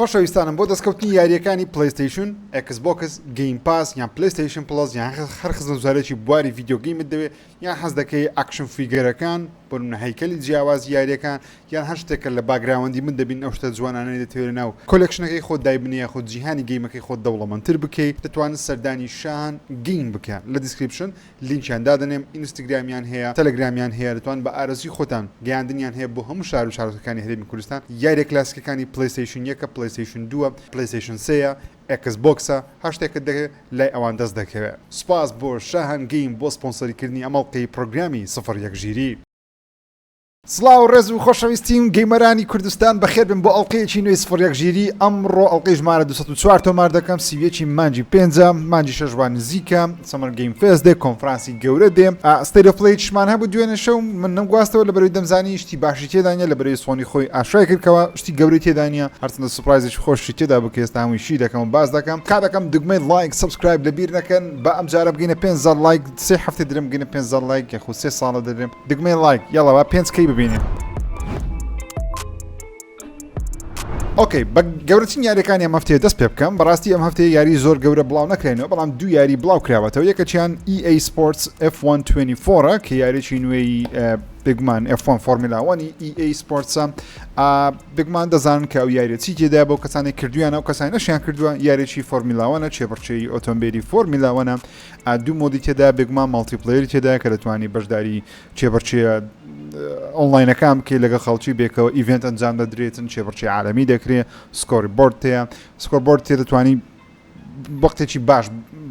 خۆشەویستانم بۆ دەستکەوتنی یاریەکانی پلەیستەیشن، ئێکسبۆکس، گەیم پاس یان پلەیستەیشن پلەس یان هەر خزم زارێکی بواری ڤیدیۆگەیمت دەوێت یان حەز دەکەی ئاکشن فیگەرەکان بۆ نمونە هەیکەلی جیاوازی یاریەکان یان هەر شتێکە لە باگراوەندی من دەبین ئەو شتە جوانانەی دەتوێنێت ناو کۆلێکشنەکەی خۆت دایبنیە خۆت جیهانی گەیمەکەی خۆت دەوڵەمەندتر بکەیت دەتوانن سەردانی شاهان گەیم بکەن لە دیسکریپشن لینکیان دادەنێم ئینستاگرامیان هەیە تەلەگرامیان هەیە دەتوان بە ئارەزی خۆتان گەیاندنیان هەیە بۆ هەموو شار و شارۆچکەکانی هەرێمی کوردستان یاریە کلاسیکەکانی پلەیستەیشن یەکە پلەیستەیشن دووە پلەیستەیشن سێیە ئێکسبۆکسە هەشتێکت دەکەوێت لای ئەوان دەست دەکەوێت سوپاس بۆ شاهان گەیم بۆ سپۆنسەریکردنی ئەمەڵقەی پرۆگرامی 01 ژیری سڵاو ڕێز و خۆشەویستیم گەیمەرانی کوردستان بەخێر بن بۆ ئەڵلقەیەکی نوێی 01 ژیری ئەمڕۆ ئەڵلقەی ژمارە 204 تۆمار دەکەم سیوێکی مانجی 5 مانجی 6 نزیکە سەمەر گەیم فێس دێ کۆنفرانسی گەورە دێ ستەیت ئۆف پلەی شمان هەبوو دوێنێ شەو من نەمگواستەوە لە بەرەوەی دەمزانی شتی باشی تێدانە لە بەرەوەی سۆنی خۆی ئاشای کردکەوە شتی گەورەی تێدانە هەرچەندە سوپرایزێکی خۆشی تێدا بکە ئێستا هەموویشی دەکەم و باز دەکەم کاتەکەم دگمەی لایک سبسکرایب لەبیر نەکەن بە ئەم جارە بگەینە 500 لایک 3 هەفتەی درم بگەینە 500 لایک یاخود 3 ساڵە دەدرێم دگمەی لایک یاڵەوە 5 کەی ببینێ ئۆکەی بە گەورەترین یاریەکانی ئەم هەفتەیە دەست پێ بکەم بەڕاستی ئەم هەفتەیە یاری زۆر گەورە بڵاو نەکرێنەوە بەڵام دوو یاری بڵاو کراوەتەوە یەکەچیان ئێکسبۆکس F124 کە یاریێکی نوێی بگمان F1 فۆرمیلاوانی ئێکسبۆکسە بگمان دەزانن کە ئەو یاریە چی تێدا بۆ کەسانی کردویان ئەو کەسانی نەشیان کردووە یاریێکی فۆرمیلاوانە چێبەرچەی ئۆتۆمبیلی فۆرمیلاوانە دوو مۆدی تێدا بگمان ماڵتیپلەیەری تێدا کە دەتوانی بەشداری چێبەرچەیە ئۆنلاینەکان بکەی لەگە خەڵکی بێکەوە ئیڤنت ئەنجام دەدرێتن چێبەرچی عالەمی دەکرێت سکۆری بۆرد تەیە سکۆر بۆرد تێ دەتوانی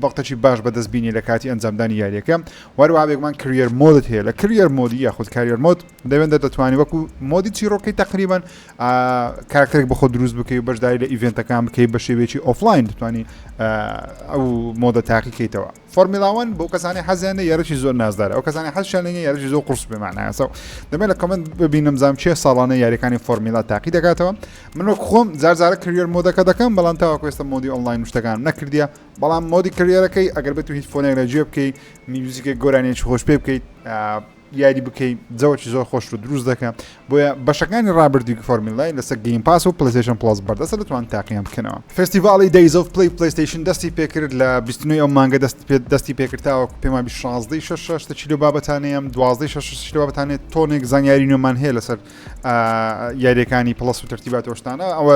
وەختێکی باش بەدەستبینی لە کاتی ئەنجامدانی یاریەکە وەروە بێگومان کریر مۆدت هەیە لە کریر مۆدی یاخود کاریر مۆد دەوێن دەتوانی وەکو مۆدی چیرۆکەی تقریبان کارکتێک بە خۆ دروست بکەی و بەشداری لە ئیڤنتەکان بکەی بە شێوێکی ئۆفلاین دەتوانی ئەو مۆدە تاقیکەیتەوە فۆرمیلاوان بۆ کەسانی حەزیانە یاریی زۆر نازدارە ئەو کەسانی حەزیان لێنە یاریی زۆر قورس بمانایەسە دەمێت لە کۆمنت ببینم زانم چێ ساڵانە یاریەکانی فۆرمیلا تاقی دەکاتەوە من وەک خۆم جارجارە کریر مۆدەکە دەکەم بەڵام تاوەکو ئێستا مۆدی ئۆنلاین شتەکان نەکردیە بەڵام مۆدی کریەرەکەی ئەگەر بێت و هیچ فۆنێک لە گوێ بکەیت میوزیکە گۆرانێکی خۆش پێ بکەیت یاری بکەیت جەوەکی زۆر خۆش و دروست دەکەم بۆیە بەشەکانی ڕابردووی فۆرمیلای لەسەر گەیم پاس و پلەیستەیشن پلەس بەردەستە دەتوان تاقییان بکەنەوە فستیڤاڵی دەیز ئۆف پلەی پلەیستەیشن دەستی پێکرد لە 29 ئەو مانگە دەستی پێکرداوە پێمان 16 کیلۆ بابەتانەیەم 12 کیلۆ بابەتانێت تۆنێک زانیاری نوێمان هەیە لەسەر یاریەکانی پلەس و تەرتیبات شتانە ئەوە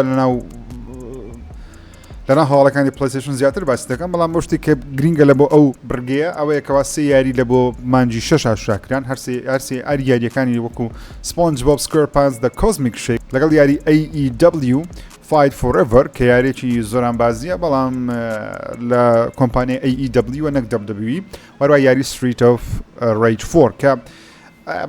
لەنا هەواڵەکانی پلەیستەیشن زیاتر باسی دەکەم بەڵام بۆ شتێک کە گرینگە لە بۆ ئەو بڕگەیە ئەوەیە کەوا سێ یاری لە بۆ مانجی 6 شاکران هەرسێ ئەر یاریەکانی وەکو سپۆنج بۆب سکوێرپانس دە کۆزمیک شێک لەگەڵ یاری AEW Fight Forever کە یارێکی زۆران بازیە بەڵام لە کۆمپانیای AEW و نەک WWE وەروە یاری Street of Rage 4 کە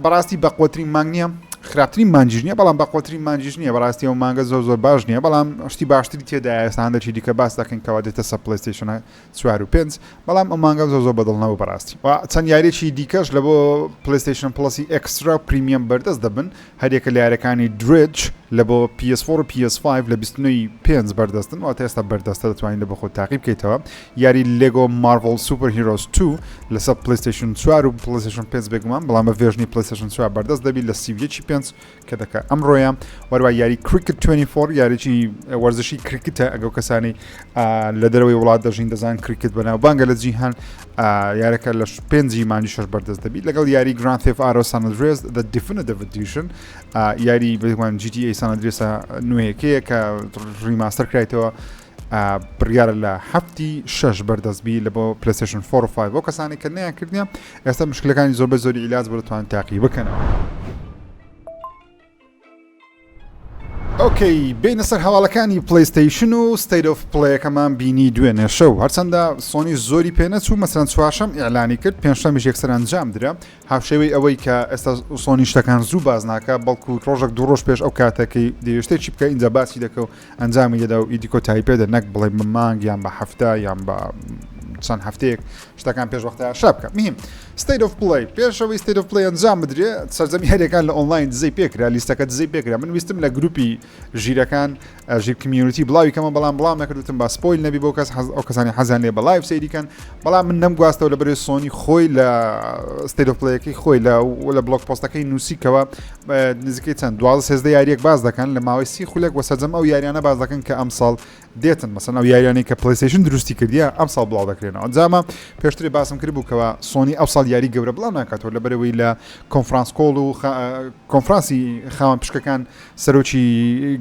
بەڕاستی بەقوترین مانگ نییە خراپترین مانجیش نییە بەڵام بەقوترین مانجیش نییە بەڕاستی ئەو مانگە زۆر باش نییە بەڵام شتی باشتری تێدا ئێستاندەچی دیکە باس دەکەن کەوا دێتە سە پلەیستەیشن 4 و 5 بەڵام ئەو مانگە زۆر بەدڵنەوە بەڕاستی چەند یاریێکی دیکەش لە بۆ پلەیستەیشن پلەسی ئەکسترا پریمیەم بەردەست دەبن هەرێکە لە یاریەکانی درێج لە بۆ PS4 و PS5 لە 29 5 بەردەستن و ئێستا بەردەستە دەتوانین لە بۆ خۆت تاقی بکەیتەوە یاری لێگۆ مارڤڵ سوپەر هیرۆز 2 لەسەر پلەیستەیشن 4 و پلەیستەیشن 5 بێگومان بەڵام بە ڤێژنی پلەیستەیشن 4 بەردەست دەبی لە سیڤیەکی 5 کە دەکات ئەمڕۆیە وەروە یاری کریکت 24 یاریی وەرزشی کریکتە ئەگەو کەسانی لە دەرەوەی وڵات دەژین دەزان کریکت بەناو بانگە لە جیهان یارەکە لە 5 مانجی 6 بەردەست دەبی لەگەڵ یاری گراند ثێفت ئۆتۆ سان ئەندرێس The Definitive Edition یاری بگومان GTA سان ئەندرێسە نوێیەکەیە کە ریماستەر کرایتەوە بڕیارە لە 6 بەردەستبی لە بۆ پلەیستەیشن 4 و 5 بۆ کەسانی کە نەیان کردنیە ئێستا مشکلەکانی زۆری عیلاج بۆ دەتوانن تاقی بکەنەوە ئۆکەی بینە سەر هەواڵەکانی پلەیستەیشن و ستەیت ئۆف پلەیەکەمان بینی دوێنێ شەو هەرچەندە سۆنی زۆری پێنەچوو مەسەلەن چوارشەم ئیعلانی کرد پێنجشەمیش یەکسەر ئەنجام درا هاوشێوەی ئەوەی کە ئێستا سۆنی شتەکان زوو باز ناکە بەڵکو ڕۆژێک دوو ڕۆژ پێش ئەو کاتەکەی دەیشتێکی بکە ئینجا باسی دەکە و ئەنجامی دەدا و ئیدیکۆ تایپێدە نەک بڵێ مانگ یان بە هەفتە یان بە چەند هەفتەیەک شتەکان پێش وەختە شەبکە میهم ستەیت ئۆف پلەی پێشەوەی ستەیت ئۆف پلەی ئەنجام بدرێت سەرجەمی هەرێکان لە ئۆنلاین دزەی پێکرا لیستەکە دزەی پێکرا من ویستم لە گروپی ژیرەکان ژیر کمیونیتی بڵاوی کەمە بەڵام نەکردوتم با سپۆیل نەبی بۆ کەس ئەو کەسانی حەزیان لێ بە لایڤ سەیریکەن بەڵام من نەمگواستەوە لەبەر سۆنی خۆی لە ستەیت ئۆف پلەیەکەی خۆی لە بلۆگ پۆستەکەی نووسیکەوە نزیکەی چەند 12 یاریەک باز دەکەن لە ماوەی 30 خولێک وە سەرجەم ئەو یاریانە باز دەکەن کە ئەم ساڵ دێتن مەسەن ئەو یاریانەی کە پلەیستەیشن دروستی کردیە ئەم ساڵ بڵاو دەکرێنەوە جامە پێشتری باسم کرد بوو کەەوە سۆنی ئەو ساڵ یاری گەورە بڵاو ناکاتەوە لەبەرەوەی لە کۆنفرانس کۆڵ و کۆنفرانسی خاوەن پشکەکان سەرۆکی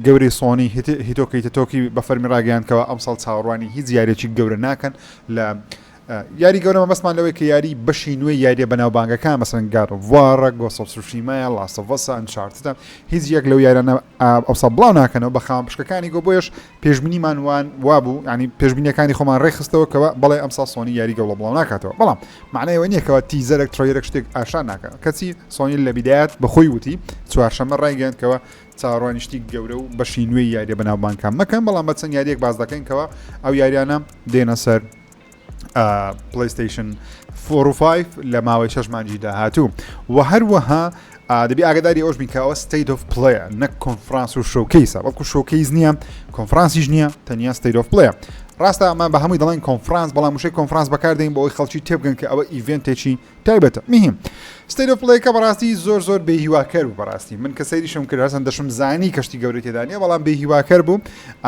گەورەی سۆنی هیتۆکەیتە تۆکی بە فەرمی ڕاگەیاندکەوە ئەم ساڵ چاوەڕوانی هیچ یاریێکی گەورە ناکەن لە یاری گەورەمە بەسمان لەوەی کە یاری بەشی نوێی یاریە بەناوبانگەکان مەسەن گاڕڤوارە گۆسەڵسوشیمایە لاستەڤەسە ئەنچارتە هیچ یەک لەو یارانە ئەوسا بڵاو ناکەنەوە بە خاوەن پشکەکانی گۆ بۆیش پێشبینیمان وابوو ینی پێشبینیەکانی خۆمان ڕێخستەوە کەەوە بەڵێ ئەم ساڵ سۆنی یاری گەوڵە بڵاو ناکاتەوە بەڵام معنەیەوە نییە کەەوە تیزەرێک تڕۆیەرێک شتێک ئاشان ناکە کەچی سۆنی لە بیدایەت بەخۆی وتی چوارشەمە ڕایگەاندکەوە چاڕوانیشتی گەورە و بەشی نوێی یاریە بەناوبانگەکان مەکەن بەڵام بە چەند یاریەک باز دەکەنکەوە ئەو یاریانە دێنە سەر پلەیستەیشن 4 و 5 لە ماوەی 6 مانگی داهاتوو و هەروەها دەبی ئاگداری ئەوش بین کەەوە ستەیت ئۆف پلەیە نەک کۆنفرانس و شۆکەیسە بەڵکو شۆکەیز نییە کۆنفرانسیش نییە تەنیا ستەیت ئۆف پلەیە ڕاستە ئەمە بە هەمووی دەڵێن کۆنفرانس بەڵام وشەی کۆنفرانس بەکاردەین بۆ ئەوی خەڵکی تێبگەن کە ئەوە ئیڤێنتێکی تایبەتە میهیم ستەیت ئۆف پلەیەکە بەڕاستی زۆر بێهیواکەر بوو بەڕاستی من کە سەیریشم کرد هەرسەن دەشم زانی کەشتی گەورەی تێدا نیە بەڵام بێهیواکەر بوو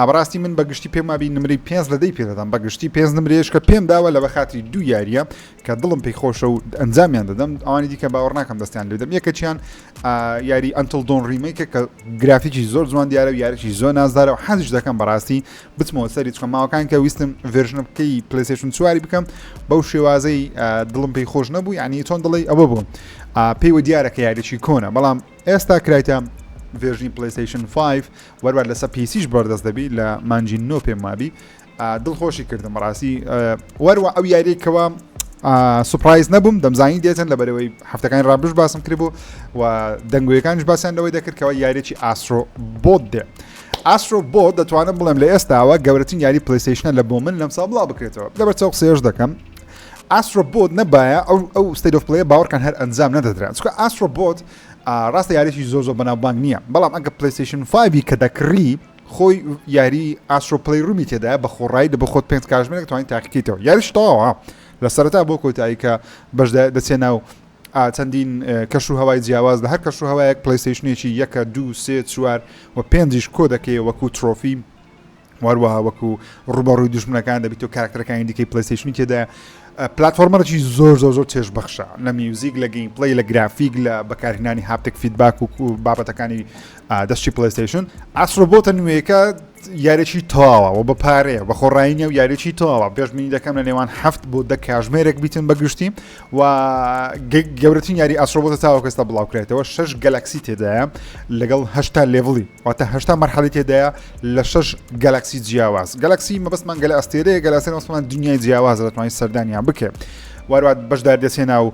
بەڕاستی من بەگشتی پێم وابی نمرەی 5 لەدەی پێدەدەم بەگشتی 5 نمرەیەش کە پێم داوە لە بەخاتری دوو یاریە کە دڵم پێی خۆشە و ئەنجامیان دەدەم ئەوانی دیکە باوەڕ ناکەم دەستیان لێدەم یەکەچیان یاری ئەنتل دۆن ڕیمەیکە کە گرافیکی زۆر جوان دیارە و یاریی زۆر نازدارە و حەزش دەکەم بەڕاستی بچمەوە سەری چکە ماوەکان کە ویستم ڤێرژنە بکەی پلەیستەیشن چواری بکەم بەو شێوازەی دڵم پێی خۆش نەبوو یعنی تۆن دڵی ئەوە بوو پێیوە دیارە کە یاریی کۆنە بەڵام ئێستا کرایتە ڤێرژنی پلەیستەیشن 5 وەروە لەسەر پیسیش بەردەست دەبی لە مانجی نۆ پێم وابی دڵخۆشی کردم ڕاستی وەروە ئەو یاریەکەوە سوپرایز نەبووم دەمزانی دێتن لەبەرەوەی هەفتەکانی ڕابش باسم کردبوو و دەنگویەکانش باسییان لەوەی دەکردکەوە یاریی ئاسترۆ بۆت دێ ئاسترۆ بۆت دەتوانم بڵێم لە ئێستاوە گەورەترین یاری پلەیستەیشنە لە بۆ من لەم ساڵ بڵاو بکرێتەوە لەبەر چەو قسەیەش دەکەم ئاسترۆ بۆت نەبایە ئەو ستەیت ئۆف پلەیە باوەڕکان هەر ئەنجام نەدەدرێن چکە ئاسترۆ بۆت ڕاستە یاریی زۆر بەناوبانگ نییە بەڵام ئەگە پلەیستەیشن 5 کە دەکڕی خۆی یاری ئاسترۆ پلەی ڕوومی تێدایە بە خۆڕایی دە بە خۆت 5 کاتژمێرێک توانین تاقیکەیتەوە یاریش تەواوە لە سەرەتا بۆ کۆتایی کە بەش دەچێت ناو چەندین کەش و هەوای جیاواز لە هەر کەش و هەوایەک پلەیستەیشنێکی 1 2 3 4 و 5 کۆ دەکەی وەکو ترۆفی وەروەها وەکو ڕوبەڕووی دوژمنەکان دەبیت و کاراکتەرەکانی دیکەی پلەیستەیشنی تێدا پلتفۆرمەرەی زۆر چێژ بەخشە لە میوزیک لە گەیم پلەی لە گرافیک لە بەکارهێنانی هاپتێک فیدباک و بابەتەکانی دەستی پلەیستەیشن ئاسترۆ بۆتە نوێیەکە یاریی تەواوە و بە پارەیە بە خۆڕاینە و یاریی تەواوە پێشبینی دەکەم لە نێوان 7 بۆ 10 کاتژمێرێک بیتن بەگشتی و گەورەترین یاری ئاسترۆ بۆتە تاوە کەستا بڵاوکرێتەوە 6 گەلاکسی تێدایە لەگەڵ 8 لێڤڵی واتە 8 مەرحەڵی تێدایە لە 6 گەلاکسی جیاواز گەلاکسی مەبەستمان گەلە ئەستێرەیە گەلاسێن وەسمان دنیای جیاواز دەتوانین سەردانیان بکە وەروات بەشدار دەچێنە و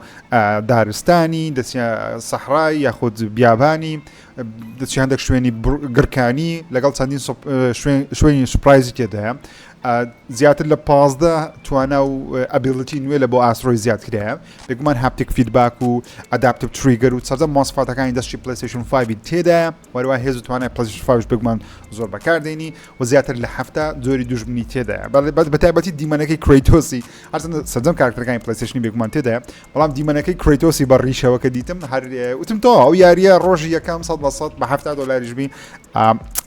دارستانی دەچێن سەحرای یاخود بیابانی دەچی هەندێک شوێنی گرکانی لەگەڵ چەندین شوێنی سوپرایزی تێدایە زیاتر لە 15 توانە و ئەبیڵەتی نوێ لە بۆ ئاسترۆی زیاد کرایە بێگومان هاپتیک فیدباک و ئەداپتیڤ تریگەر و چەندە مۆسفاتەکانی دەستی پلەیستەیشن 5 تێدایە وەروە هێز و توانای پلەیستەیشن 5 بێگومان زۆر بەکاردێنی و زیاتر لە هەفتە جۆری دوژمنی تێدایە بەتایبەتی دیمەنەکەی کریتۆسی هەرچەندە سەردەم کارکتەرەکانی پلەیستەیشنی بێگومان تێدایە بەڵام دیمەنەکەی کریتۆسی بە ڕیشەوە کە دیتم هەر وتم تۆ ئەو یاریە ڕۆژی یەکەم 100 بە 70 دۆلاریش بین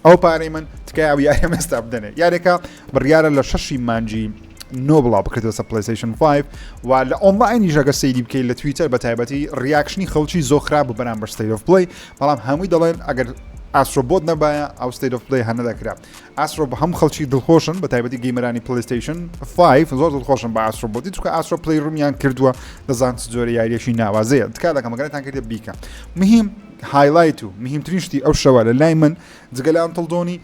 ئەو پارەی من تکای ئەو یاریە مەستا بدەنێ یارێکە بڕیارە لە 6 مانجی نۆ بڵاو بکرێتەوە سە پلەیستەیشن 5 و لە ئۆنلاینیش ئەگەر سەیری بکەیت لە تویتەر بەتایبەتی ڕیاکشنی خەڵکی زۆر خراپ بوو بەرامبەر ستەیت ئۆف پلەی بەڵام هەمووی دەڵێن ئەگەر ئاسترۆ بۆت نەبایە ئەو ستەیت ئۆف پلەی هەر نەدەکرا ئاسترۆ بە هەم خەڵکی دڵخۆشن بەتایبەتی گەیمەرانی پلەیستەیشن 5 زۆر دڵخۆشن بە ئاسترۆ بۆتی چونکە ئاسترۆ پلەی ڕوومیان کردووە دەزان جۆرە یاریەشی ناوازەیە تکا دەکەم ئەگەرتان کردێ بیکە مهم هایلایت و مهمترین شتی ئەو شەوە لە لای من جگە لە ئەنتڵدۆنی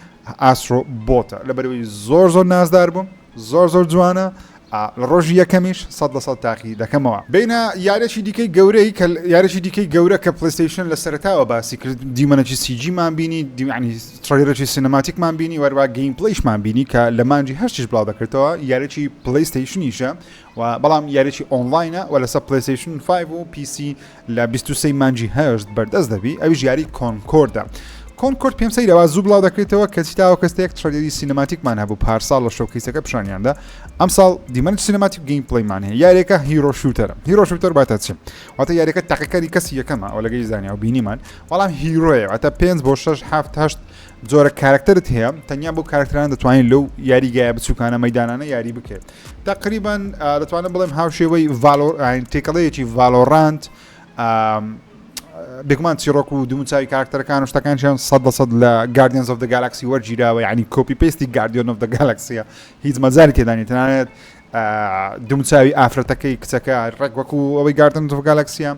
ئاسترۆ بۆتە لەبەرەوەی زۆر نازدار بووم زۆر جوانە لە ڕۆژی یەکەمیش 100% تاقی دەکەمەوە بینە یارێکی دیکەی گەورەی کە یارێکی دیکەی گەورە کە پلەیستەیشن لە سەرەتاوە باسی کرد دیمەنەکی سیجیمان بینی دیمانی تڕێلەرێکی سینەماتیکمان بینی وەروە گەیم پلەیشمان بینی کە لە مانجی هەشتیش بڵاو دەکردەوە یارێکی پلەیستەیشنیشە و بەڵام یارێکی ئۆنلاینە و لەسەر پلەیستەیشن 5 و پیسی لە 23 مانجی هەشت بەردەست دەبی ئەویش یاری کۆنکۆردە کۆنکۆرد پێم سەیرەوە زوو بڵاو دەکرێتەوە کەسی تاوە کەستێک تڕێلی سینەماتیکمان هەبوو پارساڵ لە شۆکیسەکە پیشانیاندا ئەمساڵ دیمەنێت سینەماتیک گەیم پلەیمان هەیە یارێکە هیرۆ شوتەرە هیرۆ شوتەر باتە چیم واتە یارێکە تاقیکاری کەسی یەکەمە ئەو لەگەی زانیا و بینیمان بەڵام هیرۆیە واتە 5 بۆ 6 7 8 جۆرە کارکتەرت هەیە تەنیا بۆ کارکتەران دەتوانین لەو یاریگایە بچووکانە مەدانانە یاری بکرێت تقریبا دەتوانم بڵێم هاوشێوەی تێکەڵەیەکی ڤالۆرانت بگمان چیرۆک و دومچوی کارکتەرەکان و شتەکانیان 100% لە گاردیانز ئۆف دە گالاکسی وەرگیراوە یعنی کۆپی پێستی گاردیۆن ئۆف دە گالاکسیە هیچ مەجاری تێدانی تەنانەت دومچوی ئافرەتەکەی کچەکە ڕێک وەکو ئەوەی گاردن ئۆف گالاکسیە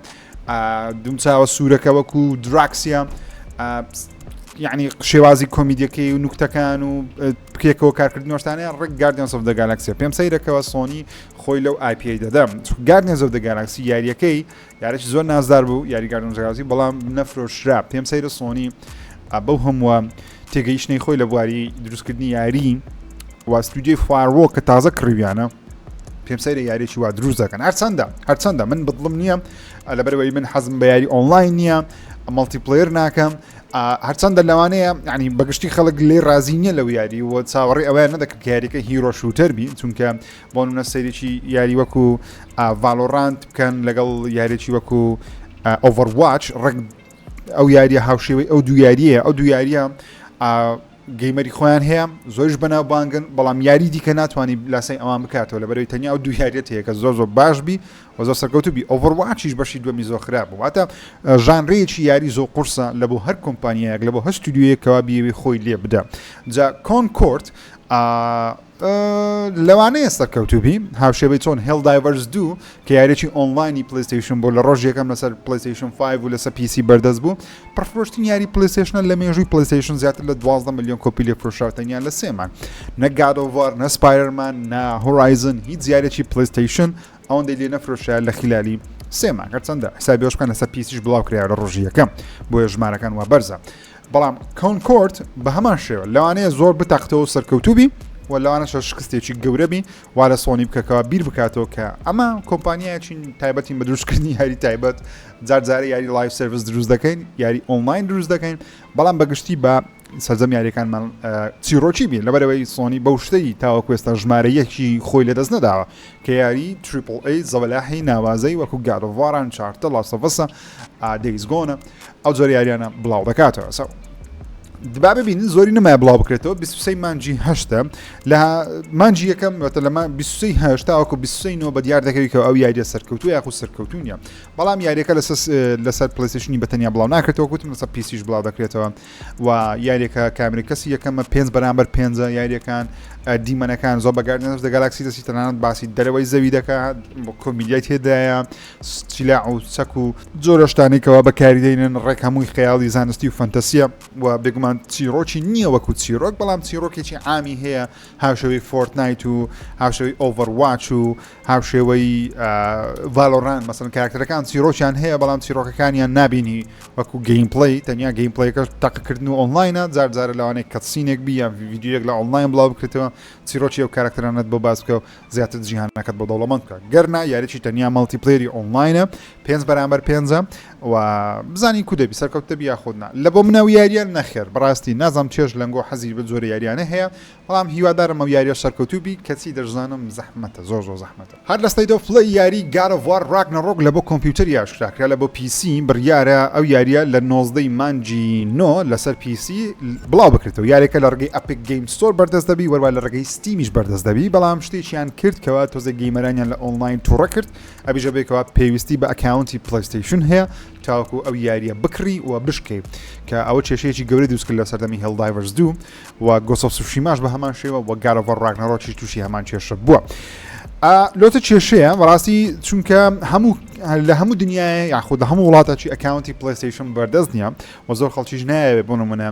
دومچاوە سوورەکە وەکو دراکسیە یعنی شێوازی کۆمیدیەکەی و نوکتەکان و بکێکەوە کارکردنەوەشتانەیە ڕێک گاردیانز ئۆف دە گالاکسیە پێم سەیرەکەوە سۆنی خۆی لەو ئایپی دەدەم گاردیانز ئۆف دە گالاکسی یاریەکەی یاریی زۆر نازدار بوو یاری گاردیانز ئۆف دە گالاکسی بەڵام نەفرۆشرا پێم سەیرە سۆنی بەو هەمووە تێگەیشتنەی خۆی لە بواری دروستکردنی یاری و استودیۆی فایرۆڵ کە تازە کڕیویانە پێم سەیرە یاریێکی وا دروست دەکەن هەرچەندە من بڵم نییە لەبەرەوەی من حەزم بە یاری ئۆنلاین نییە مەڵتیپلەیر ناکەم هەرچەندە لەوانەیە ینی بەگشتی خەڵک لێ رازی نییە لەو یاری و چاوەڕێ ئەویان نەدەکرد کە یاریەکە هیرۆ شوتەر بی چونکە بۆ نمونە سەیرێکی یاری وەکو ڤالۆرانت بکەن لەگەڵ یاریێکی وەکو ئۆڤەرواچ ڕێک ئەو یاریە هاوشێوەی ئەو دوو یاریە ئەو دوو یاریە گەیمەری خۆیان هەیە زۆرش بەناو بانگن بەڵام یاری دیکە ناتوانانی لاسای ئەوان بکاتەوە لەبەرەوەی تەنیا ئەو دوو یاریەت هەیە کە زۆر باش بی و زۆر سەرکەوتو بی ئۆڤەرواچیش بەشی دووەمی زۆر خراپ بوو واتە ژانڕەیەکی یاری زۆر قورسە لە بۆ هەر کۆمپانیایەک لە بۆ هەر ستودیۆیەکەوە بیەوەی خۆی لێ بدە جا کۆنکۆرد لەوانەیە سەرکەوتوبی هاوشێوەی چۆن هێڵدایڤەرز 2 کە یاریێکی ئۆنلاینی پلەیستەیشن بۆ لە ڕۆژ یەکەم لەسەر پلەیستەیشن 5 و لەسەر پیسی بەردەست بوو پڕفرۆشتنی یاری پلەیستەیشنە لە مێژووی پلەیستەیشن زیاتر لە 12 ملیۆن کۆپی لێ فرۆشراوتەنیان لە سێمان نە گاد ئۆف وار نە سپایدەرمان نە هۆرایزن هیچ یارێکی پلەیستەیشن ئەوەندەی لێ نەفرۆشرا لە خلالی سێمان هەرچەندە حسابی ئەوشکان لەسەر پیسیش بڵاو کرایە لە ڕۆژی یەکەم بۆیە ژمارەکان وا بەرزە بەڵام کۆنکۆرد بە هەمان شێوە لەوانەیە زۆر بتەقتەوە سەرکەوتوبی و لەوانەشە شکستێکی گەورەبی وا لە سۆنی بکەکەوە بیر بکاتەوە کە ئەمە کۆمپانیایەکی تایبەتین بە دروستکردنی یاری تایبەت جارجارە یاری لایف سرویس دروست دەکەین یاری ئۆنلاین دروست دەکەین بەڵام بەگشتی بە سەرجەم یاریەکانمان چیرۆکی بین لەبەرەوەی سۆنی بەو شتەی تاوەکو ئێستا ژمارەیەکی خۆی لەدەست نەداوە کە یاری تریپل ئەی زەوەلاهی ناوازەی وەکو گادۆڤاران چارتە لاسەڤەسە دەیزگۆنە ئەو جۆر یاریانە بڵاو دەکاتەوە سەو دبا ببینین زۆری نمای بڵاو بکرێتەوە 23 مانجی هەشتە لە مانجی یەکەم لە 23 هەشتا وەکو 23 نۆ بە دیار دەکەوی کە ئەو یاریە سەرکەوتوو یاخو سەرکەوتوونیە بەڵام یاریەکە لەسەر پلەیستەیشنی بەتەنیا بڵاو ناکرێتەوە گوتم لەسەر پیسیش بڵاو دەکرێتەوە و یاریەکە کامێرە کەسی یەکەمە 5 بەرامبەر 5 یاریەکان دیمەنەکان زۆر بەگاردنەوە دە گالاکسی دەسی تەنانەت باسی دەرەوەی زەوی دەکات کۆمیدیای تێدایە چیلا و چەک و جۆرە شتانێکەوە بەکاریدەینن ڕێک هەمووی خەیاڵی زانستی و فەنتەسیە و بێگومان چیرۆکی نییە وەکو چیرۆک بەڵام چیرۆکێکی عامی هەیە هاوشێوەی فۆرتنایت و هاوشێوەی ئۆڤەرواچ و هاوشێوەی ڤالۆران مەسەڵەن کاراکتەرەکان چیرۆکیان هەیە بەڵام چیرۆکەکانیان نابینی وەکو گەیم پلەی تەنیا گەیم پلەیەکە تاقیکردن و ئۆنلاینە جارجارە لەوانەیە کەتسینێک بی یا ڤیدیۆیەک لە ئۆنلاین بڵاو بکرێتەوە چیرۆکی ئەو کارکتەرانت بۆ باس بکە و زیاتر جیهانەکەت بۆ دەوڵەمەند بکە گەرنا یاریی تەنیا مەڵتیپلەیری ئۆنلاینە 5 بەرامبەر 5 و بزانی کو دەبی سەرکەوتە بیا خۆدنا لە بۆ منەوە یاریان نەخێر بەڕاستی نازام چێژ لەنگۆ حەزی بە جۆرە یاریانە هەیە بەڵام هیوادارم ئەو یاریە سەرکەوتوو بی کەچی دەژزانم زەحمەتە زۆر زەحمەتە هەر لە ستەیت ئۆف پلەی یاری گاد ئۆف وار ڕاگنەڕۆک لە بۆ کۆمپیوتەری ئاشکراکرا لە بۆ پیسی بڕیارە ئەو یاریە لە 19 مانجی 9 لەسەر پیسی بڵاو بکرێتەوە یاریەکە لە ڕێگەی ئەپیک گەیم ستۆر بەردەست دەبی وەروە لە ڕێگەی ستیمیش بەردەست دەبی بەڵام شتێکیان کرد کەوا تۆزە گەیمەرانیان لە ئۆنلاین تووڕە کرد ئەبیژە بێکەوە پێویستی بە ئەکاونتی پلەیستەیشن هەیە تاوەکو ئەو یاریە بکڕی و بشکەی کە ئەوە کێشەیەکی گەورەی دروست کرد لە سەردەمی هێڵدایڤەرز 2 و گۆست ئۆف تسوشیماش بە هەمان شێوە و گاد ئۆف وار ڕاگنەڕۆکی تووشی هەمان کێشە بووە لۆتە کێشەیە بەڕاستی چونکە لە هەموو دنیاە یاخود لە هەموو وڵاتێکی ئەکاونتی پلەیستەیشن بەردەست نییە و زۆر خەڵکیش نایەوێت بۆ نمونە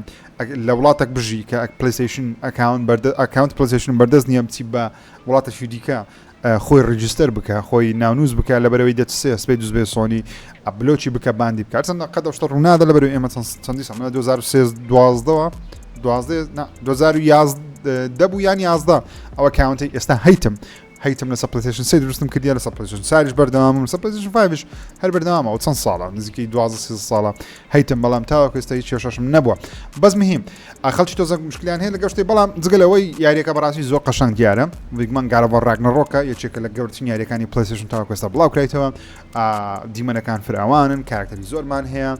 لە وڵاتێک بژی کە پلەیستەیشن ئەکاونت پلەیستەیشن بەردەست نییە بچی بە وڵاتێکی دیکە خۆی ڕیجستەر بکە خۆی ناونووس بکە لەبەرەوەی دەچسێ سپەی دووسبێ سۆنی بلۆکی بکە باندی بکات چەندە قەت شتە ڕوونادە لەبەرەوەی ئێمە چەندی ساڵ 2013 بوو یان 11 ئەوە کاونتی ئێستا هەیتم لە پلەیستەیشن 3 دروستم کردیا لە پلەیستەیشن 4 بەردەوامم لە پلەیستەیشن 5 هەر بەردەوامەوە چەند ساڵە نزیکەی 12 ساڵە هەیتم بەڵام تاوەکو ئێستا هیچ کێشەشم نەبووە بەس مهم خەڵکی تۆزە مشکلیان هەیە لەگەڵ شتێ بەڵام جگەلەوەی یاریەکە بەڕاستی زۆر قەشەنگ دیارە ویگمان گارەوە ڕاگنەڕۆکە یەکێکە لە گەورەترین یاریەکانی پلەیستەیشن تاوەکو ئێستا بڵاوکرایتەوە دیمەنەکان فراوانن کارکتەری زۆرمان هەیە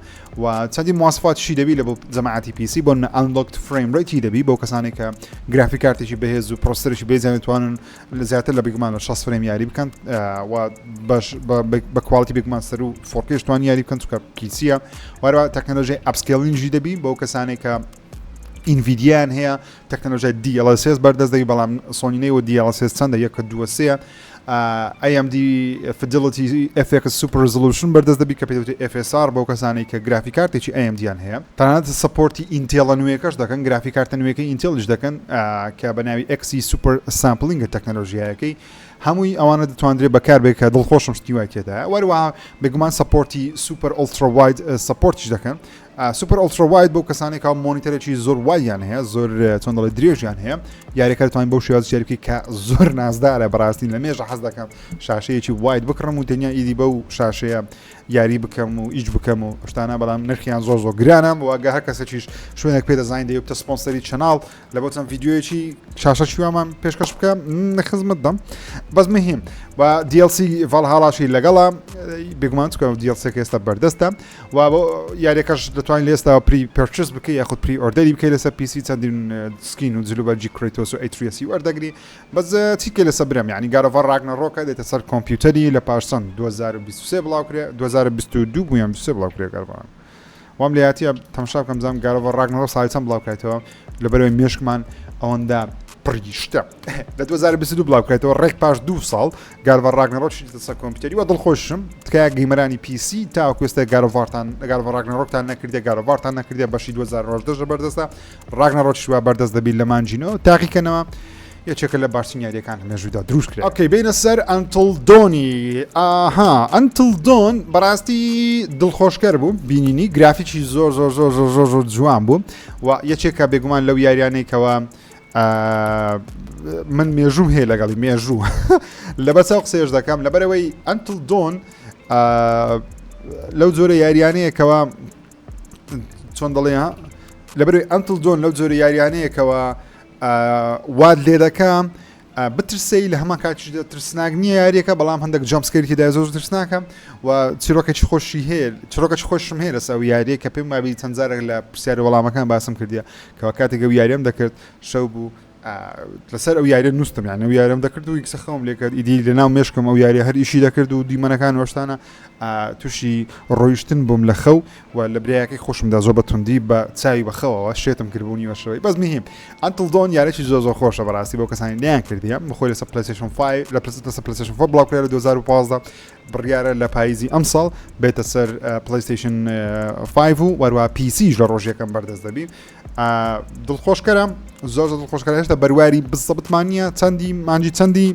و چەندی مواصفاتشی دەبی لە بۆ جەماعەتی پیسی بۆ ئەنلۆکت فریم ڕێتی دەبی بۆ کەسانێک کە گرافیک کارتێکی بەهێز و پرۆسەرێکی بێزیان دەتوانن زیاتر لە بگمان لە 60 فریم یاری بکەن و بە کواڵیتی بگمان سەر و 4K توان یاری بکەن چونکە پیسیە وارەوە تەکنۆلۆژیای ئەپسکێلینگی دەبی بۆ کەسانێک کە ئینڤیدیان هەیە تەکنۆلۆژیای DLSS بەردەست دەبی بەڵام سۆنی و DLSS چەندە 1 2 3 AMD Fidelity FX Super Resolution بەردەست دەبی کە پێوتری FSR بۆ کەسانێک کە گرافیک کارتێکی AMDیان هەیە تەنانەت سپۆرتی ئینتێڵە نوێکەش دەکەن گرافیک کارتە نوێەکەی ئینتێڵش دەکەن کە بە ناوی XE Super Sampling تەکنۆلۆژیایەکەی هەمووی ئەوانە دەتوانرێت بەکاربێت کە دڵخۆشم شتی وای تێدایە وەروەها بێگومان سپۆرتی سوپەر ئۆلترا واید سپۆرتیش دەکەن سوپەر ئۆلترا واید بۆ کەسانێک کە مۆنیتەرێکی زۆر وایان هەیە زۆر چۆن دەڵێ درێژیان هەیە یاریەکە دەتوانین بەو شێوازی یاریکەی کە زۆر نازدارە بەڕاستی لە مێژە حەز دەکەم شاشەیەکی واید بکڕم و تەنیا ئیدی بەو شاشەیە یاری بکەم و ئیش بکەم و شتانە بەڵام نرخیان زۆر گرانم واگە هەر کەسێکیش شوێنێک پێ دەزانین دەیوتە سپۆنسەری چەناڵ لە بۆ چەند ڤیدیۆیەکی شاشە شووامان پێشکەش بکە خزمەت دەم بەس مهم و DLC ڤالهالاشی لەگەڵا بێگومان چکە DLC ئێستا بەردەستە و بۆ یاریەکەش دەتوانین لێستا پری پێرچس بکەی یاخود پری ئۆردەری بکەی لەسەر پیسی چەندین سکین و جلوبەرجی کریتۆس و ئەیتریسی وەردەگری بەس چیکە لەسەر برم یعنی گارەڤە ڕاگنەڕۆکە دێتە سەر کۆمپیوتەری لە پاشسەن 2023 بڵاوکرێ 2022 بوویان 23 بڵاوکرێ گەڕبان وام لە یاتیە تەماشا بکەم زانم گارەڤە ڕاگنەڕۆ ساڵی چەند بڵاوکرێتەوە لەبەرەوەی مێشکمان ئەوەندە پڕیشتە لە 2022 بڵاوکرێتەوە ڕێک پاش 2 ساڵ گارڤە ڕاگنەڕۆکی سەر کۆمپیوتەری وە دڵخۆشم تکایە گەیمەرانی پیسی تاوەکو ئێستا گارڤە ڕاگنەڕۆکتان نەکردێ گارڤارتان نەکردێ بەشی 2010 بەردەستە ڕاگنەڕۆکی وا بەردەست دەبی لە مانجینەوە تاقیکەنەوە یەکێکە لە باشترین یاریەکان هەمێژوودا دروست کرێت ئۆکەی بینە سەر ئەنتڵ دۆنی ئەنتڵ دۆن بەڕاستی دڵخۆشکەر بوو بینینی گرافیکی زۆر جوان بوو و یەکێکە بێگومان لەو یاریانەیەکەوە من مێژوم هەیە لەگەڵی مێژوو لە بەسەو قسەیەش دەکەم لەبەرەوەی ئەنتڵ دۆن لەو جۆرە یاریانەیەکەوە چۆن دەڵێ لەبەرەوەی ئەنتڵ دۆن لەو جۆرە یاریانەیەکەوە واد لێ دەکەم بترسی لە هەمان کاتیشدا ترسناک نییە یاریەکە بەڵام هەندێک جەمپسکەرێکی زۆر ترسناکە و چیرۆکێکی خۆشی هەیە چیرۆکێکی خۆشم هەیە لەسەر یاریە کە پێم وابی چەند جارێک لە پرسیارە وەڵامەکان باسم کردیە کەەوە کاتێک ئەو یاریەم دەکرد شەو بوو لەسەر ئەو یاریە نووسم یانە ئەو یارم دەکرد و یکسە خەوم لێ کرد ئیدی لە ناو مێشکم ئەو یاریە هەر ئیشی دەکرد و دیمەنەکان وەشتانە تووشی ڕۆیشتن بووم لە خەو و لە برایەکەی خۆشمدا زۆر بەتوندی بە چاوی بەخەوەوە شێتم کردبوونی وەشەوەی بەس مهم ئەنتڵ دۆن یارێکی زۆر خۆشە بەڕاستی بۆ کەسانی نیان کردیە بخۆی لەسەر پلەیستەیشن 5 لە پلەیستەیشن 4 بڵاوکرێ لە 2015 بڕیارە لە پاییزی ئەمساڵ بێتە سەر پلەیستەیشن 5 و وەروە پیسیش لە ڕۆژیەکەم بەردەست دەبی دڵخۆشکەرم زۆر دڵخۆشکەر هێشتا بەرواری بزەبتمانە مانجی چەندی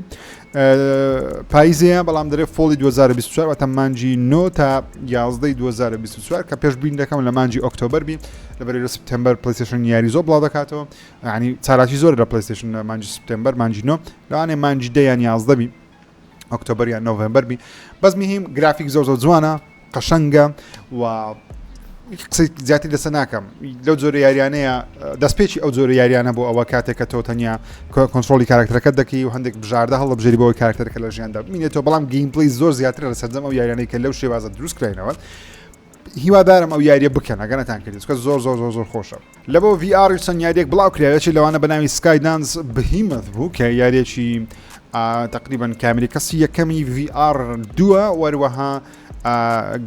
پاییزەیە بەڵام دەرێ فۆڵی 2024 واتە مانجی 9 تا 11 2024 کە پێش بین دەکەم لە مانجی ئۆکتۆبەر بی لەبەر لە سپتێمبەر پلەیستەیشن یاری زۆر بڵاو دەکاتەوە ینی چالاکی زۆر لە پلەیستەیشن مانجی سپتێمبەر مانجی 9 لەوانێ مانجی 10 یان 11 بی ئۆکتۆبەر یان نۆڤێمبەر بی بەس مهم گرافیک زۆر جوانە قەشەنگە و قسەی زیاتر لەسەر ناکەم لەو جۆرە یاریانەیە دەستپێکی ئەو جۆرە یاریانە بۆ ئەوە کاتێک کە تۆ تەنیا کۆنتترۆلی کارکتەرەکەت دەکەی و هەندێک بژاردە هەڵە بژێری بەوەی کارکتەرەکە لە ژیاندا بینێتەوە بەڵام گەیمپلەی زۆر زیاتر لە سەرجەم ئەو یاریانەی کە لەو شێوازە دروستکراینەوە هیوادارم ئەو یاریە بکەن ئەگەنەتان کردێت کە زۆر خۆشە لە بۆ VR چەند یاریێک بڵاو کرایەکی لەوانە بەناوی سکای دانس بهیمەت بوو کە یاریێکی تقریبا کامری کەسی یەکەمی VR دووە وەروەها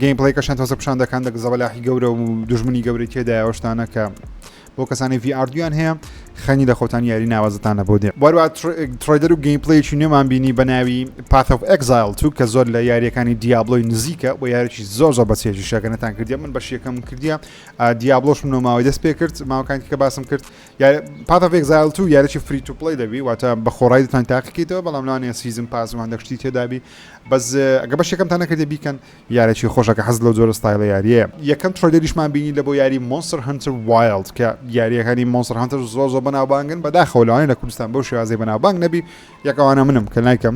گەیم پلەیەکەشان تۆزە پیشان دەکەن دەک زەبەلاحی گەورە و دوژمنی گەورەی تێدایە ئەوشتانە کە بۆ بۆ کەسانی VR2یان هەیە خەنی لە خۆتان یاری ناوازتانە بۆ دێ وەروە تڕۆیدەر و گەیمپلەیەکی نوێمان بینی بە ناوی Path of Exile 2 کە زۆر لە یاریەکانی دیابلۆی نزیکە بۆ یاریی زۆر بەچێژی شەکەنەتان کردیە من بەش یەکەم کردیە دیابلۆش من ماوەی دەست پێ کرد ماوەکانی کە باسم کرد Path of Exile 2 یاریی فری تو پلەی دەبی واتە بە خۆڕای دەتان تاقیکەیتەوە بەڵام لەوانەیە سیزن پاس و هەندێک شتی تێدابی بەس ئەگە بەش یەکەمتان نەکردێ بیکەن یارێکی خۆشەکە حەز لەو جۆرە ستایلە یاریەیە یەکەم تڕۆیدەریشمان بینی لە بۆ یاری Monster Hunter Wild کە یاریەکانی Monster Hunter زۆر بەناوبانگن بەداخەوە لەوانەیە لە کوردستان بەو شێوازەی بەناوبانگ نەبی یەکەوانە منم کە نایکەم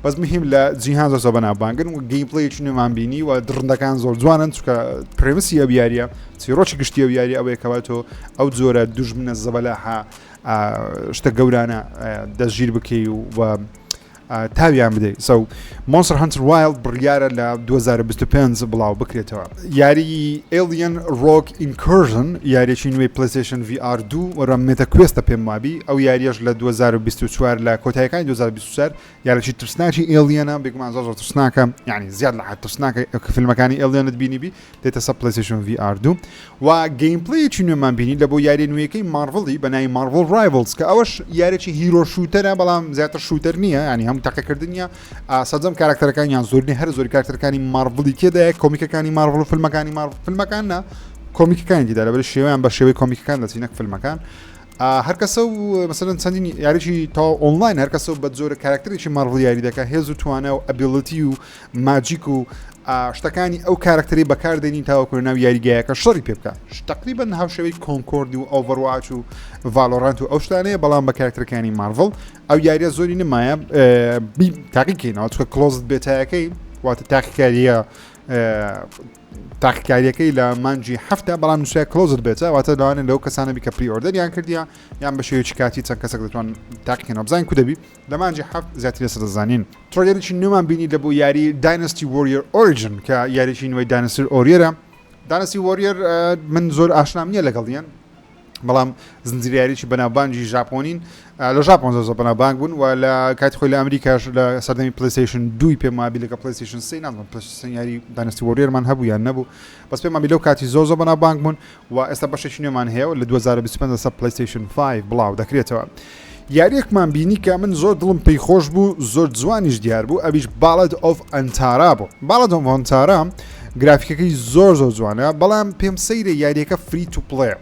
بەس مهم لە جیهان زۆر بەناوبانگن و گەیمپلەیەکی نوێمان بینی و درڕندەکان زۆر جوانن چونکە پرێمسی ئەو یاریە چیرۆکی گشتی ئەو یاری ئەوەیە کەواتەوە ئەو جۆرە دوژمنە زەبەلاحە شتە گەورانە دەستگیر بکەی و تاویان بدەیت سو Monster Hunter Wild بڕیارە لە 2025 بڵاو بکرێتەوە یاری Alien Rogue Incursion یاریێکی نوێی پلەیستەیشن VR2 وەرە مێتەکوێستە پێم وابی ئەو یاریەش لە 2024 لە کۆتاییەکانی 2024 یاریێکی ترسناکی ئێلیەنە بێگومان زۆر ترسناکە یعنی زیاد لە حد ترسناکە فیلمەکانی ئێلیەنت بینیبی دێتە سەر پلەیستەیشن VR2 و گەیمپلەیەکی نوێمان بینی لە بۆ یاری نوێیەکەی مارڤڵی بە ناوی Marvel Rivals کە ئەوەش یاریێکی هیرۆ شوتەرە بەڵام زیاتر شوتەر نییە ینی هەموو تاقیکردنیە سەدام کاراکتەرەکانیان زۆرنی هەر زۆری کاراکتەرەکانی مارڤڵی تێدایە کۆمیکەکانی مارڤڵ و فیلمەکانی فیلمەکان نە کۆمیکەکانی دیدا لەبەر شێوەیان بە شێوەی کۆمیکەکان دەچینە فیلمەکان هەر کەسە و مەسەلەن چەندین یاریی تا ئۆنلاین هەر کەسە بە جۆرە کاراکتەرێکی مارڤڵ یاری دەکات هێز و توانە و ئەبیڵەتی و ماجیک و شتەکانی ئەو کارکتەری بەکاردێنین تاوەکو ناو یاریگایەکە شەڕی پێ بکە تقریبا هاوشەوەی کۆنکۆردی و ئۆڤەرواچ و ڤالۆرانت و ئەو شتانەیە بەڵام بە کارکتەرەکانی مارڤڵ ئەو یاریە زۆری نمایە تاقیکەینەوە چکە کلۆزت بێتایەکەی واتە تاقیکاریە تاقیکاریەکەی لە مانجی هەفتە بەڵام نووسای کلۆزت بێتە واتە لەوانە لەو کەسانەبی کە پریۆردەریان کردیە یان بە شێوەیەکی کاتی چەند کەسێک دەتوان تاقیکەنەوە بزانین کو دەبی لە مانجی هەفت زیاتر لەسەر دەزانین تڕۆیدەرێکی نوێمان بینی لە بۆ یاری Dynasty Warrior Origin کە یاریێکی نوێی Dynasty Warrior Dynasty Warrior من زۆر ئاشنام نییە لەگەڵیان بەڵام زنجیرەیاریی بەناوبانگی ژاپۆنین لە ژاپۆن زۆر بەناوبانگ بوون و لە کاتی خۆی لە ئەمریکاش لە سەردانی پلەیستەیشن 2 پێم وابی لەگە پلەیستەیشن 3 نازانم پلەیستەیشن یاری Dynasty Warriorمان هەبوو یان نەبوو بەس پێم وابی لەو کاتی زۆر بەناوبانگ بوون و ئێستا بەشێکی نوێمان هەیە لە 2025 لەسەر پلەیستەیشن 5 بڵاو دەکرێتەوە یاریەکمان بینی کە من زۆر دڵم پێی خۆش بوو زۆر جوانیش دیار بوو ئەویش Ballad of Antara بوو Ballad of Antara گرافیکەکەی زۆر جوانە بەڵام پێم سەیرە یاریەکە فری تو پڵێ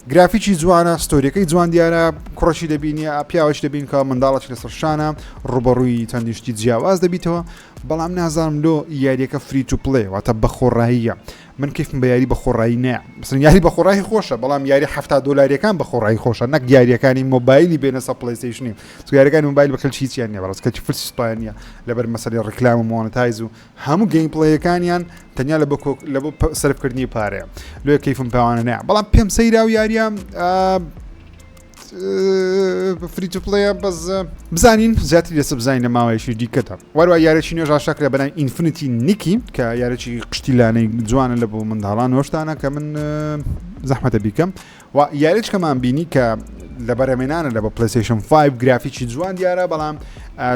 گرافیکی جوانە ستۆریەکەی جوان دیارە کوڕەشی دەبینی پیاوەش دەبین کە منداڵەی لەسەر شانە ڕوبەڕووی چەندیشتی جیاواز دەبیتەوە بەڵام نازانم لۆ یاریەکە فری تو پڵێ واتە بەخۆڕاییە من کەیفم بە یاری بەخۆڕایی نایە مثلا یاری بەخۆڕایی خۆشە بەڵام یاری $70 بەخۆڕایی خۆشە نەک یاریەکانی مۆبایلی بێنە سەر پلەیستەیشنی یاریەکانی مۆبایل بەکەل چییان نیە بەڕاست کەچی فرسی سوپایان نیە لەبەر مەسەلەی ڕیکلام و مۆنتایز و هەموو گەیمپڵەیەکانیان تەنیا لە بۆ سەرفکردنی پارەیە لێ کەیفم پێوانە نایە بەڵام پێم سەیرا و یاریە فری تو پڵەیە بەس بزانین زیاتر لەسەر بزانین لە ماوەیەکی دیکەتە وەروە یارێکی نوێژ ئاشکرا بەناوی ئینفینیتی نیکی کە یارێکی قشتیلانەی جوانە لە بۆ منداڵان وەشتانە کە من زەحمەتە بیکەم و یاریچکەمان بینی کە لە بەرەمێنانە لە بە پلەیستەیشن 5 گرافیکی جوان دیارە بەڵام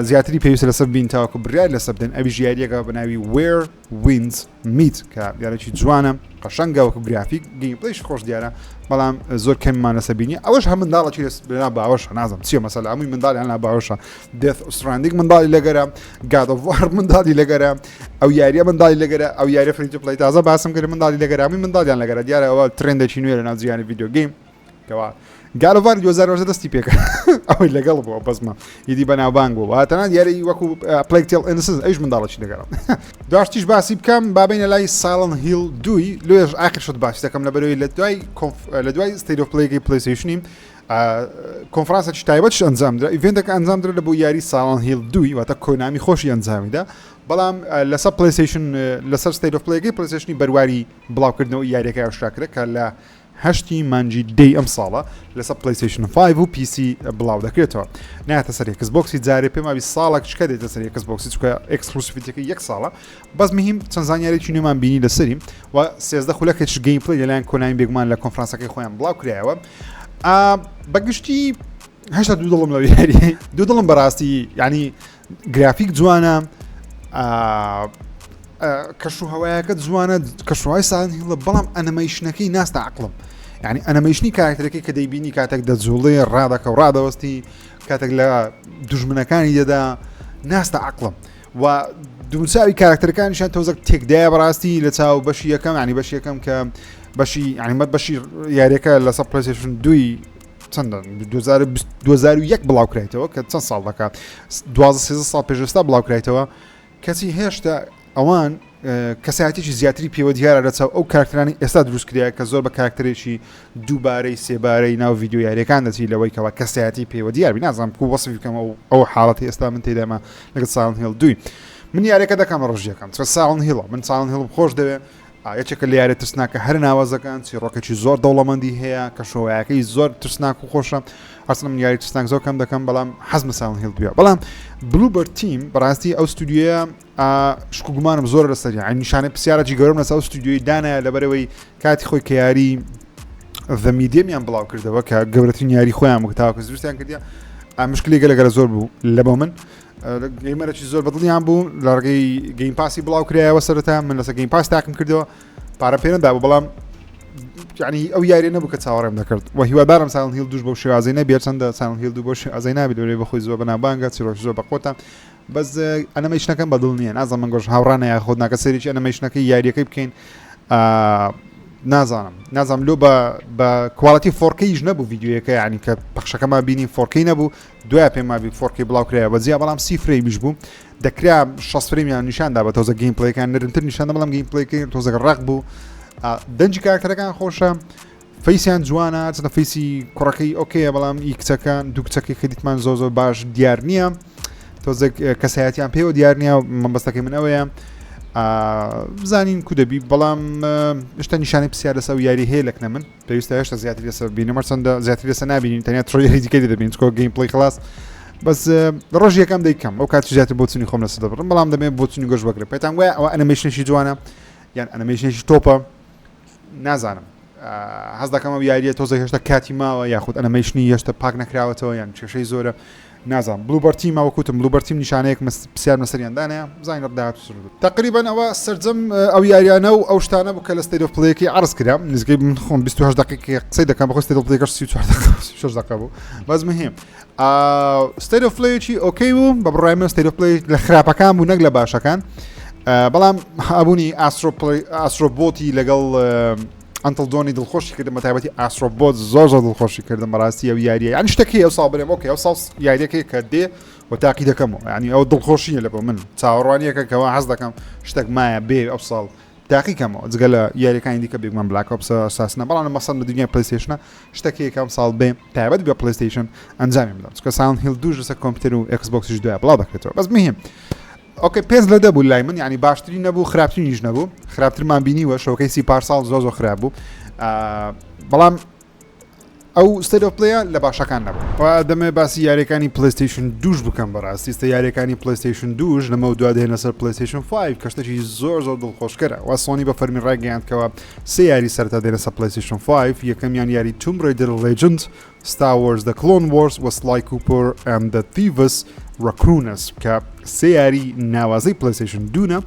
زیاتری پێویستە لەسەر بین تاوەکو بڕیار لەسەر بدەن ئەویش یاریەکە بەناوی Where Winds Meet کە یارێکی جوانە قەشەنگە وەکو گرافیک گەیمپلەیش خۆش دیارە بەڵام زۆر کەممان لەسەر بینی ئەوەش هەم منداڵێکی لەنا باوەشە نازانم چییە مەسەلا هەمووی منداڵیان لا باوەشە Death Stranding منداڵی لەگەرە God of War منداڵی لەگەرە ئەو یاریە منداڵی لەگەرە ئەو یاریە فری تو پڵەی تازە باسم کرد منداڵی لەگەرە هەمووی منداڵیان لەگەرە دیارە ئەوە ترندێکی نوێ لە ناو جیهانی ڤیدیۆ گەیم کەوا گالۆڤار 2010 دەستی پێکە ئەوەی لەگەڵ بووە بەزمە هیدی بەناوبانگ بوو هاتەنان یاری وەکو پلەی تێڵ ئینسز ئەوش منداڵێکی لەگەڵم دواشتیش باسی بکەم بابینە لای Silent Hill 2 لێش ئاخر شت باسی دەکەم لەبەرەوەی لە دوای ستەیت ئۆف پلەیەکەی پلەیستەیشنی کۆنفرانسێکی تایبەتش ئەنجامدرا ئیڤێنتێکە ئەنجامدرا لە بۆ یاری Silent Hill 2 واتە کۆنامی خۆشی ئەنجامیدا بەڵام لەسەر پلەیستەیشن لەسەر ستەیت ئۆف پلەیەکەی پلەیستەیشنی بەرواری بڵاوکردنەوە یاریەکەی ئاشکرا کە لە هەشتی مانجی دەی ئەم ساڵە لەسەر پلەیستەیشن 5 و PC بڵاو دەکرێتەوە ناتە سەر ئێکسبۆکسی جارێ پێم وابی ساڵێک چکە دێتە سەر ئێکسبۆکسی چکە ئێکسکلوسیڤیتیەکە 1 ساڵە بەس مهم چەند زانیاریی نوێمان بینی لەسەری و 13 خولەکێک گەیمپڵەی لەلایەن کۆنامی بێگومان لە کۆنفرانسەکەی خۆیان بڵاو کرایەوە بەگشتی هەشتا دوو دڵم لەو یاری دوو دڵم بەڕاستی یعنی گرافیک جوانە کەشوهەوایەکە جوانە کەشوهای ساڵن هیڵە بەڵام ئەنیمەیشنەکەی ناستە عەقڵم یعنی ئەنیمەیشنی کاراکتەرەکەی کە دەیبینی کاتێک دەجوڵێ ڕادەکە و ڕادەوەستی کاتێک لە دوژمنەکانی دەدا ناستە عەقڵم و دووچاوی کاراکتەرەکانیشان تۆزێک تێکدایە بەڕاستی لە چاو بەشی یەکەم ینی بەشی یەکەم کە بەشی ینی بەشی یاریەکە لەسەر پلەیستەیشن 2 چەندە 2001 بڵاوکرایتەوە کە چەند ساڵ دەکات 12 ساڵ پێشستا بڵاوکرایتەوە کەسی هێشتا ئەوان کەسایەتێکی زیاتری پێوە دیارە لەچاو ئەو کاراکتەرانی ئێستا دروستکرایە کە زۆر بە کاراکتەرێکی دووبارەی سێبارەی ناو ڤیدیۆ یاریەکان دەچی لەوەی کەەوە کەسایەتی پێوە دیاربی نازانم کو وەسفی بکەم ئەو حاڵەتی ئێستا من تێدامە لەگەڵ ساڵن هێڵ 2 من یاریەکە دەکەم ڕۆژیەکەم چ ساڵن هێڵە من ساڵن هێڵم خۆش دەوێت یەکێکە لە یاری ترسناکە هەر ناوازەکان چیرۆکێکی زۆر دەوڵەمەندی هەیە کە شۆوایەکەی زۆر ترسناک و خۆشە ئەسڵم من یاری ترسناک زۆر کەم دەکەم بەڵام حەزمە ساڵن هێڵ دوێ بەڵام بلوبەر تیم بەڕاستی ئەو ستودیۆیە شکوگومانم زۆر لەسەری ئەی نیشانەی پرسیارەی گەورم لەسەر ئەو ستودیۆی دانایە لەبەرەوەی کاتی خۆی کە یاری The Medium-یان بڵاو کردەوە کە گەورەترین یاری خۆیان وتاوە کە زوستیان کردیا مشکلێکە لەگەرە زۆر بوو لەبەوە من گەیمەرەی زۆر بەدڵیان بوو لە ڕێگەی گەیم پاسی بڵاو کرایەوە سەرەتا من لەسەر گەیم پاس تاکم کردەوە پارە پێنەدا بوو بەڵام یعنی ئەو یاری نەبوو کە چاوەڕێم دەکرد و هیوادارم ساڵن هیل دوش بەو شێوازەی نەبێت چەندە ساڵن هیل دوو بۆ شێوازەی نابێت دەورێ بەخۆی زۆر بەنابانگە چیرۆکی زۆر بەخۆتە بەس ئەنەمەیشنەکەم بەدڵ نییە نازانم من گۆش هاوڕانە یا خۆت ناکە سەرێکی ئەنەمەیشنەکەی یاریەکەی بکەین نازانم لۆ بە کواڵەتی فۆرکەیش نەبوو ڤیدیۆیەکە ینی کە پەخشەکەمان بینین فۆرکەی نەبوو دوای پێما بی فۆرکەی بڵاوکرایە بەجیا بەڵام سیفرەی بیش بوو دەکرا 6 فریمیان نیشاندا بە تۆزە گەیم پلەیەکان نرنتر نیشاندا بەڵام گەیم پلەیەکەی تۆزەکە ڕق بوو دەنجی کاراکتەرەکان خۆشە فەیسیان جوانە چەندە فەیسی کوڕەکەی ئۆکەیە بەڵام ئی کچەکان دوو کچەکەی کە دیتمان زۆر باش دیار نییە تۆزێک کەسایەتیان پێوە دیار نییە مەبەستەکەی من ئەوەیە بزانین کو دەبی بەڵام شتە نیشانەی پرسیار لەسەر یاری هەیە لەکنە من پێویستە هێشتا زیاتر لەسەر بینەمە چەندە زیاتر لەسەر نبینین تەنیا تڕۆی دیکەی دەبین چکۆ گەیم پلەی خلاص بەس ڕۆژ یەکەم دەیکەم ئەو کات زیاتر بۆ چنی خۆم لەسەر دەبڕم بەڵام دەبێت بۆ چنی گۆش بگرێت پێتان وایە ئەوە ئەنیمەیشنێکی جوانە یان ئەنیمەیشنێکی تۆپە نازانم حەز دەکەم ئەو یاریە تۆزە هێشتا کاتی ماوە یاخود ئەنیمەیشنی هێشتا پاک نەکراوەتەوە یان کێشەی زۆرە نازانم بلوبەر تیم ئەوە کوتم بلوبەر تیم نیشانەیەک پرسیار مەسەریاندانەیە بزانین ڕداهات سرود تقریبا ئەوە سەرجەم ئەو یاریانە و ئەو شتانە بوو کە لە ستەیت ئۆف پلەیەکی عرض کرام نزگەی من خۆم 28 دقیقە قسەی دەکەم بەخۆی ستەیت ئۆف پلەیەکەش 34 دقیقە بوو باز مهم ستەیت ئۆف پلەیەکی ئۆکەی بوو بە بڕای من ستەیت ئۆف پلەی لە خراپەکان بوو نەک لە باشەکان بەڵام هەبوونی ئاسترۆبۆتی لەگەڵ ئەنتڵ دۆنی دڵخۆشی کردم بەتایبەتی ئاسترۆبۆت زۆر ئڵخۆشی کردم بەڕاستی ئەو یاریە ینی شتێکی ئەو ساڵ بێم ئۆکەی ئەو ساڵ یاریەکەی کە دێ و تاقی دەکەمەوە ینی ئەو دڵخۆشیە لە بۆ من چاوەڕوانیەکە کەەوە حەز دەکەم شتێک مایە بێ ئەو ساڵ تاقیکەمەوە جگە لە یاریەکانی دیکە بێگومان بلاک ئۆپس ساسنە بەڵام مەسەڵ لە دنیای پلەیستەیشنە شتێکی یەکەم ساڵ بێ تایبەت بە پلەیستەیشن ئەنجامی بدەم چکە ساڵن هیل دوو لەسەر کۆمپیوتەر و ئێکسبۆکسیش دوای بڵاو دەکرێتەوە بەس مهم ئۆکەی پێنج لە دەبوو لای من ینی باشترین نەبوو خراپترینیش نەبوو خراپترمان بینیوە شەوکەی 30 پارساڵ زۆر خراپ بوو بەڵام ئەو ستەیت ئۆف پلەیە لە باشەکان نەبوو دەمێ باسی یاریەکانی پلەیستەیشن دوش بکەم بەڕاستی ستە یاریەکانی پلەیستەیشن دوش لەمە دوا دێنە سەر پلەیستەیشن 5 کە شتێکی زۆر دڵخۆشکەرە وا سۆنی بە فەرمی ڕاگەیاندکەوە سێ یاری سەرتا دێنە سەر پلەیستەیشن 5 یەکەمیان یاری توم ڕێیدەر لێجند Star Wars The Clone Wars و Sly Cooper and the Thieves Raccoonus کە سێ یاری ناوازەی پلەیستەیشن دوونە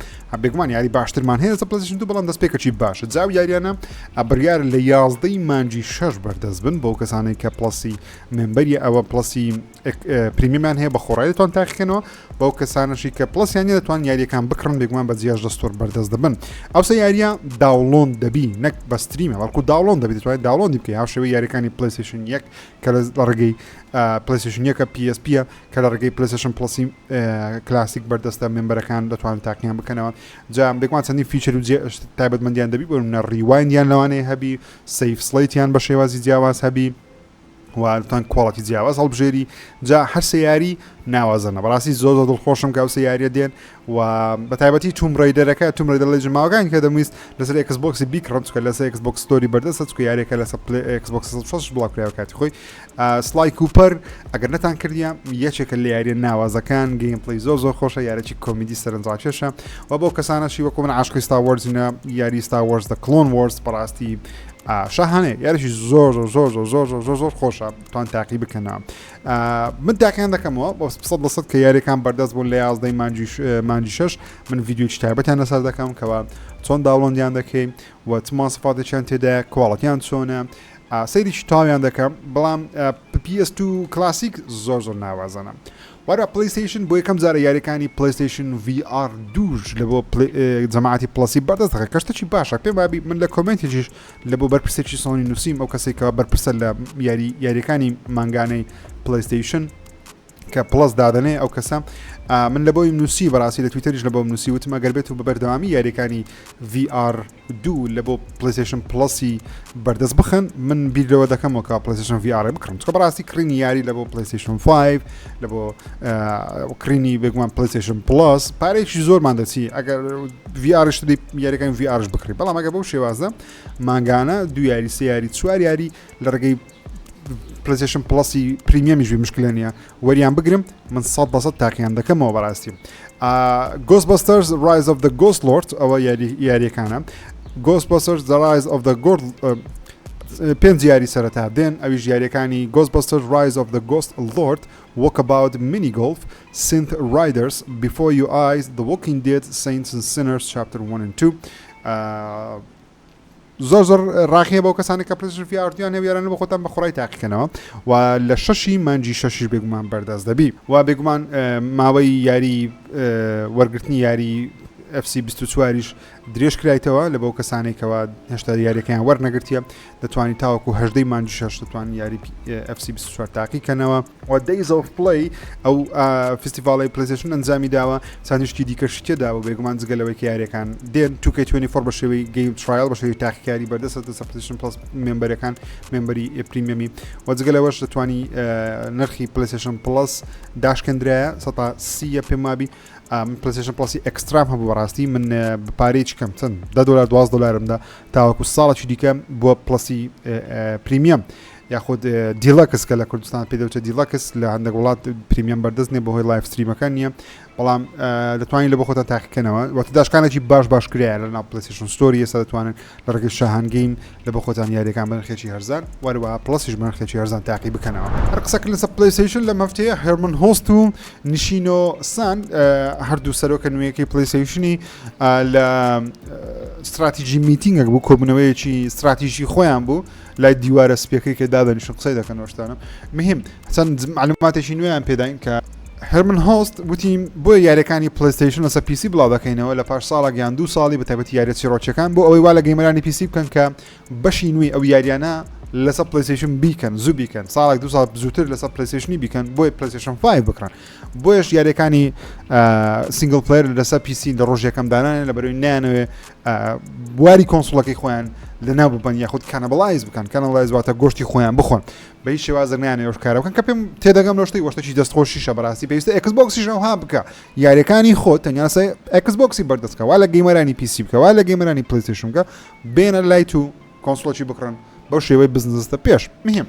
بێگومان یاری باشترمان هەیە لەسەر پلەیستەیشن دو بەڵام دەستپێکەکی باشە جاو یاریانە بڕیار لە 11 مانجی 6 بەردەست بن بۆ کەسانەی کە پڵسی ممبەری ئەوە پڵسی پریمیەمان هەیە بە خۆڕایی دەتوان تاقیکەنەوە بەو کەسانەشی کە پڵسیانی دەتوان یاریەکان بکڕن بێگومان بە جیاژ دەستۆر بەردەست دەبن ئەو سە یاریە داوڵۆن دەبی نەک بە ستریمە بەڵکو داوڵۆن دەبی دەتوانێت داوڵۆندی بکەی هاوشێوەی یاریەکانی پلەیستەیشن 1 کە لە ڕێگەی پلەیستەیشن 1 PSP کە لە ڕێگەی پلەیستەیشن پڵسی کلاسیک بەردەستە ممبەرەکان دەتوانن تاقییان بکەنەوە جا بێگومان چەندی فیچەر و تایبەتمەندیان دەبی بۆ منە ڕیوایندیان لەوانەیە هەبی سەیف سڵیتیان بە شێوازی جیاواز هەبی وتان کواڵەتی جیاواز هەڵبژێری جا هەر سێ یاری ناوازەنە بەڕاستی زۆر دڵخۆشم کە ئەو سێ یاریە دێن و بەتایبەتی توم ڕێیدەرەکە توم ڕێیدەر لە جماوەکانی کە دەمویست لەسەر ئێکسبۆکسی بیکڕم چکە لەسەر ئێکسبۆکس ستۆری بەردەستە چکە یاریەکە لەسەر ئێکسبۆکس 6 بڵاوکرایەوە کاتی خۆی سلای کوپەر ئەگەر نەتان کردیان یەکێکە لە یاریە ناوازەکان گەیم پلەی زۆر خۆشە یارێکی کۆمیدی سەرنجڕاکێشە و بۆ کەسانەشی وەکو من عاشقی ستار وارزینە یاری ستار وارز دە کلۆن وارز بەڕاستی شاهانەیە یاریشی زۆر خۆشە توان تاقی بکەنەوە من تاقییان دەکەمەوە بۆ 100% کە یاریەکان بەردەست بوون لە 11 مانجی 6 من ڤیدیۆی تایبەتیان لەسەر دەکەم کەەوە چۆن داوڵۆندیان دەکەین و چمان سفاتێکیان تێدا کواڵەتیان چۆنە سەیریی تاویان دەکەم بەڵام PS2 کلاسیک زۆر ناوازانە وارە پلەیستەیشن بۆ یەکەم جارە یاریەکانی پلەیستەیشن VR دوش لە بۆ جەماعەتی پلەسی بەردەست دەکات کەشتێکی باشە پێم وابی من لە کۆمنتێکیش لە بۆ بەرپرسێکی سۆنی نووسیم ئەو کەسێکەوە بەرپرسە لە یاریەکانی مانگانەی پلەیستەیشن کە پلس دادنێ ئەو کەسە من لە بۆی نووسی بەڕاستی لە تویتەریش لە بۆ نووسی وتمە گەربێت و بە بەردەوامی یاریەکانی VR2 لە بۆ پلەیستەیشن پلسی بەردەست بخەن من بیرەوە دەکەمەوە کە پلەیستەیشن VR بکڕم چکە بەڕاستی کڕینی یاری لە بۆ پلەیستەیشن 5 لە بۆ کڕینی بێگومان پلەیستەیشن پلس پارێکی زۆرمان دەچی ئەگەر VRش دی یاریەکانی VRش بکڕی بەڵام ئەگە بەو شێوازە مانگانە دو یاری سێ یاری چوار یاری لە ڕێگەی پلەیستەیشن پلسی پریمیەمیش مشکلە نییە وەریان بگرم من 100% تاقییان دەکەمەوە بەڕاستی Ghostbusters Rise of the Ghost Lord ئەوە یاریەکانە Ghostbusters The Rise of the پێنج یاری سەرەتا دێن ئەویش یاریەکانی Ghostbusters Rise of the Ghost Lord Walkabout Minigolf Synth Riders Before Your Eyes The Walking Dead Saints and Sinners Chapter 1 and 2 زۆر ڕاخیە بەو کەسانی کە پلەیستەیشن VR هێویارانە بە خۆتان بە خوڕای تاقیکەنەوە و لە 6 مانجی 6 بێگومان بەردەست دەبی و بێگومان ماوەی یاری وەرگرتنی یاری FC24ش درێژ کرایتەوە لە بەو کەسانێکەوە هێشتا یاریەکەیان وەرنەگرتیە دەتوانانی تاوەکو هەژدەی مانجی 6 دەتوانین یاری FC24 تاقیکەنەوە و Days of Play ئەو فستیڤاڵی پلەیستەیشن ئەنجامی داوە چاندشتی دیکەشی تێداوە بێگومان جگەلەوەی کە یاریەکان دێن 2K24 بە شێوەی گەیم ترایل بە شێوەی تاقیکاری بەردەستە پلەیستەیشن پلس مێمبەرەکان مێمبەری پریمیەمی و جگەلەوەش دەتوانی نرخی پلەیستەیشن پلس داشکەندرایە 130 پێم وابی پلەیستەیشن پلسی ئەکسترام هەبوو بەڕاستی من بەپارەیەکی کەم چەند $10-12 تاوەکو ساڵێکی دیکە بۆ پلسی پریمیەم یاخود دیلەکس کە لە کوردستان پێدەوتە دیلەکس لە هەندێک وڵات پریمیەم بەردەست نیە بەهۆی لایف ستریمەکان نییە بەڵام دەتوانین لە بۆ خۆتان تاقیکەنەوە واتە داشکانێکی باش کرایە لە ناو پلەیستەیشن ستۆری ئێستا دەتوانن لە ڕێگەی شاهان گەیم لە بۆ خۆتان یاریەکان بە نرخێکی هەرزان وەروەها پلسیش بە نرخێکی هەرزان تاقی بکەنەوە هەر قسەکە لەسەر پلەیستەیشن لە مەفتەیە هێرمن هۆست و نیشینۆ سان هەردوو سەرۆکە نوێیەکەی پلەیستەیشنی لە استراتیژی میتینگێک بوو کۆبوونەوەیەکی استراتیژی خۆیان بوو لای دیوارە سپیەکەی کە دادەنیشن قسەی دەکەن وەشتانە مهم چەند معلوماتێکی نوێیان پێداین کە هێرمن هۆست وتیم بۆ یاریەکانی پلەیستەیشن لەسەر پیسی بڵاو دەکەینەوە لە پاش ساڵێک یان 2 ساڵی بە تایبەتی یاریە چیرۆکیەکان بۆ ئەوەی وا لە گەیمەرانی پیسی بکەن کە بەشی نوێی ئەو یاریانە لەسەر پلەیستەیشن بیکەن زوو بیکەن ساڵێک 2 ساڵ زووتر لەسەر پلەیستەیشنی بیکەن بۆی پلەیستەیشن 5 بکڕن بۆیش یاریەکانی سینگل پلەیر لەسەر پیسی لە ڕۆژ یەکەم دانانێن لە بەرەوەی نانەوێ بواری کۆنسۆڵەکەی خۆیان لەناو ببن یاخود کانەبەڵایز بکەن کانەبەڵایز واتە گۆشتی خۆیان بخۆن بە هیچ شێوازە نانەوێ کارە بکەن کە پێم تێدەگەم لەشتەی وەشتێکی دەستخۆشیشە بەڕاستی پێویستە ئێکسبۆکسیش ئەوها بکە یاریەکانی خۆت تەنیا ئێکسبۆکسی بەردەستکە وا لە گەیمەرانی پیسی بکە وا لە گەیمەرانی پلەیستەیشن بکە بێنە لای تو کۆنسۆڵی بکڕن بەو شێوەی بزنسە پێش مهم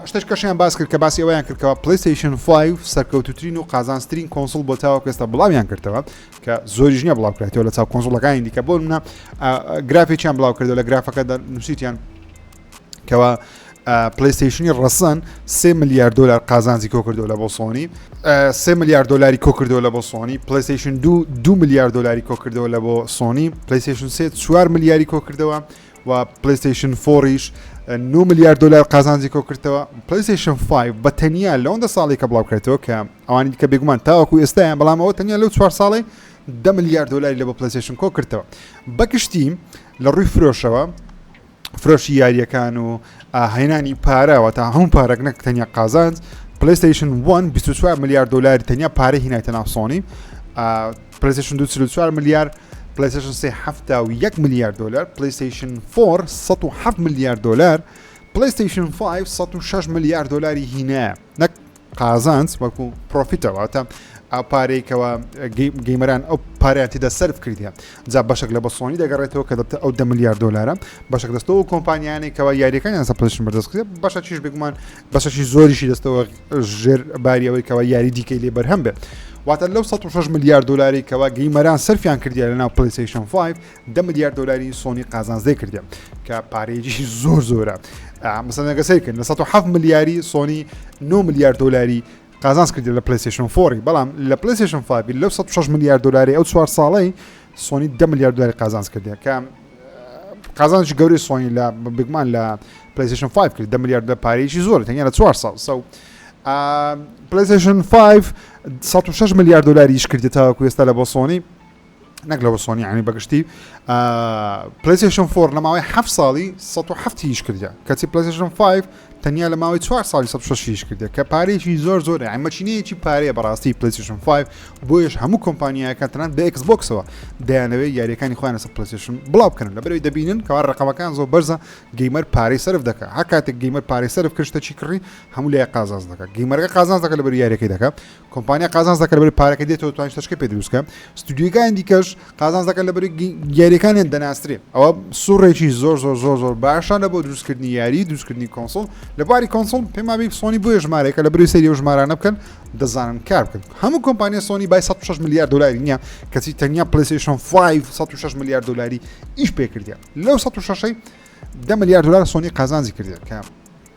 شتێک کەشیان باس کرد کە باسی ئەوەیان کردکەوە پلەیستەیشن 5 سەرکەوتوترین و قازانسترین کۆنسۆڵ بۆ تاوە کەستا بڵاویان کردەوە کە زۆریش نییە بڵاو کرێتەوە لە چاو کۆنسۆڵەکانی دیکە بۆ منە گرافێکیان بڵاو کردەوە لە گرافەکە نووسیتیان کەەوە پلەیستەیشنی ڕەسەن 3 ملیارد دلار قازانجی کۆ کردەوە لە بۆ سۆنی 3 ملیارد دلاری کۆ کردەوە لە بۆ سۆنی پلەیستەیشن 2 ملیارد دلاری کۆ کردەوە لە بۆ سۆنی پلەیستەیشن 3 4 ملیاری کۆ کردەوە و پلەیستەیشن 4ش 9 ملیارد دلار قازانجی کۆ کردەوە پلەیستەیشن 5 بە تەنیا لەوەندە ساڵی کە بڵاو کرێتەوە کە ئەوانی کە بێگومان تاوەکو ئێستایان بەڵام ئەوە تەنیا لەو 4 ساڵی 10 ملیارد دلاری لە بۆ پلەیستەیشن کۆ کردەوە بەگشتی لە ڕووی فرۆشەوە فرۆشی یاریەکان و هەینانی پارەوە تا هەموو پارێک نەک تەنیا قازانج پلەیستەیشن 1 24 ملیارد دلاری تەنیا پارە هینایتە ناو سۆنی پلەیستەیشن 2 44 ملیارد پلەیستەیشن 3 71 ملیارد دلار پلەیستەیشن 4 107 ملیارد دلار پلەیستەیشن 5 106 ملیارد دلاری هینایە نەک قازانج وەکو پرۆفیتەوە تا ئەو پارێکەوە گەیمەران ئەو پارەتی دە سەرف کردیان جا بەشێک لە بە سۆنی دەگەڕێتەوە کە دەبتە ئەو 10 ملیارد دلارە بەشێک دەستەوە کۆمپانیانێکەوە یاریەکانیان سە پلەیستەیشن بەردەست کرد بەشەکیش بێگومان بەشەکی زۆریشی دەستەوە ژێر باری ئەوەی کەەوە یاری دیکەی لێ بەرهەم بێت واتە لەو 106 ملیارد دلاری کەەوە گەیمەران سەرفیان کردیان لە ناو پلەیستەیشن 5 10 ملیارد دلاری سۆنی قازانجدەی کردیان کە پارەیەکی زۆرە مەسەڵەن ئەگەسەیکرد لە 107 ملیاری سۆنی 9 ملیارد دلاری قازانج کردی لە پلەیستەیشن 4 بەڵام لە پلەیستەیشن 5 لەو 106 ملیارد دلاری ئەو 4 ساڵەی سۆنی 10 ملیارد دلاری قازانج کردی کە قازانجی گەورەی سۆنی لە بگمان لە پلەیستەیشن 5 کرد 10 ملیارد پارەیەکی زۆر تەنیا لە 4 ساڵ سەو پلەیستەیشن 5 106 ملیارد دلاری ئیش کردێت تاوەکو ئێستا لە بۆ سۆنی نەک لە بۆ سۆنی عنی بەگشتی پلەیستەیشن 4 لە ماوەی 7 ساڵی 107 ئیش کردە کەچی پلەیستەیشن 5 تەنیا لە ماوەی 4 ساڵی 106 ئیش کردە کە پارەیەکی زۆر ئەمەچینەیەکی پارەیە بەڕاستی پلەیستەیشن 5 بۆیش هەموو کۆمپانیایەکان تەنانەت بە ئێکسبۆکسەوە دەیانەوێت یاریەکانی خۆیان لەسەر پلەیستەیشن بڵاو بکەن لەبەرەوەی دەبینن کەوا ڕقەمەکان زۆر بەرزە گەیمەر پارەی سەرف دەکات هەر کاتێک گەیمەر پارەی سەرف کرد شتێکی کڕی هەموو لای قازانج دەکات گەیمەرەکە قازانج دەکات لەبەر یاریەکەی دەکات کۆمپانیا قازانج دەکات لەبەر پارەکە دێتەوە توانێت شتەکە پێ دروستکە ستودیۆکان دیکەش قازانج دەکات لەبەر یاریەکانیان دەناسرێ ئەوە سوڕێکی زۆر باشە لە بۆ دروستکردنی یاری دروستکردنی کۆنسۆڵ لە باری کۆنسۆڵ پێما بی سۆنی بۆ ژمارەیەکە لە بەروی سەری ژمارانە بکەن دەزانن کار بکەن هەموو کۆمپانیا سۆنی بای 106 ملیارد دلاری نییە کەچی تەنیا پلەیستەیشن 5 106 ملیارد دلاری ئیش پێ کردیە لەو 106 10 ملیارد دلار سۆنی قازانجی کردیە کە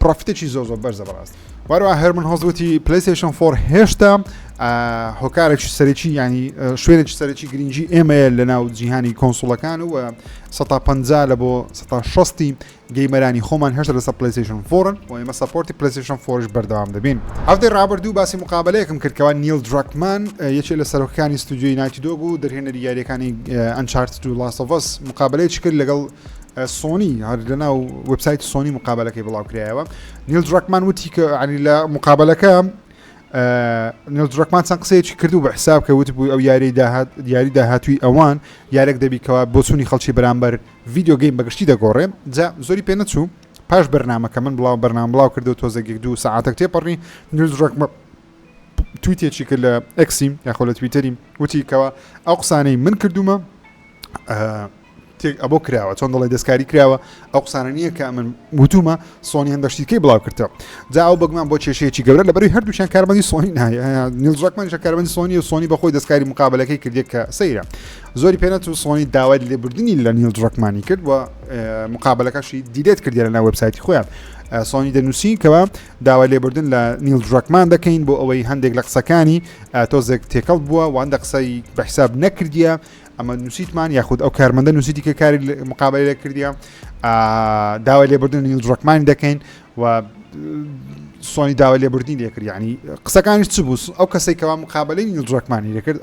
پرۆفیتێکی زۆر بەرزە بەڕاست وەروە هەرمن هۆزوتی پلەیستەیشن 4 هێشتا هۆکارێکی سەرەکی ینی شوێنێکی سەرەکی گرنگی ئێمەیە لە ناو جیهانی کۆنسۆڵەکان و 150 لە بۆ 160 گەیمەرانی خۆمان هێشتا لەسەر پلەیستەیشن 4 و ئێمە سەپۆرتی پلەیستەیشن 4ش بەردەوام دەبین هەفتەی ڕابردوو باسی مقابلەیەکم کردکەوە نیل دراکمان یەکێک لە سەرۆکەکانی ستودیۆی نایتی دۆ بوو دەرهێنەری یاریەکانی ئەنچارتد و لاست ئۆف ئەس مقابلەیەکی کرد لەگەڵ سۆنی هەر لەناو وبسایت سۆنی مقابلەکەی بڵاو کرایەوە نیل دراکمان وتی کە عنی لە مقابلەکە نیل دراکمان چەند قسەیەکی کردو بە حساب کە وتی بوو ئەو یاری داهاتووی ئەوان یارێک دەبیکەوە بۆ چوونی خەڵکی بەرامبەر ڤیدیۆ گەیم بەگشتی دەگۆڕێ جا زۆری پێ نەچوو پاش بەرنامەکە من بەرنامە بڵاو کردو تۆزێک 2 ساعتێک تێپەڕنی نیل دراکمان تویتێکی کرد لە ئەکسیم یاخۆ لە تویتەری وتی کەوە ئەو قسانەی من کردومە ئەبۆ کراوە چۆن دەڵی دەستکاری کراوە ئەو قسانە نییە کە من وتومە سۆنی هەندەشتیکەی بڵاو کردەوە جا ئەو بەگومان بۆ کێشەیەکی گەورە لەبەروی هەردووچیان کاربندی سۆنی نایە نیل دراکمانیش کاربندی سۆنی و سۆنی بەخۆی دەستکاری مقابلەکەی کردێت کە سەیرە زۆری پێنەچوو سۆنی داوای لێبوردنی لە نیل دراکمانی کرد و مقابلەکەشی دیلێت کردیە لە ناو وبسایتی خۆیان سۆنی دەنووسی کەوە داوای لێبوردن لە نیل دراکمان دەکەین بۆ ئەوەی هەندێک لە قسەکانی تۆزێک تێکەڵ بووە و هەندە قسەی بەحساب نەکردیە ئەمە نووسیتمان یاخود ئەو کارمەندە نووسیتی کە کاری مقابلەی لە کردیە داوای لێبوردن نیل دراکمانی دەکەین و سۆنی داوای لێبوردنی لێکرد ینی قسەکانیش چ بوو ئەو کەسێک کەوا مقابلەی نیل دراکمانی دەکرد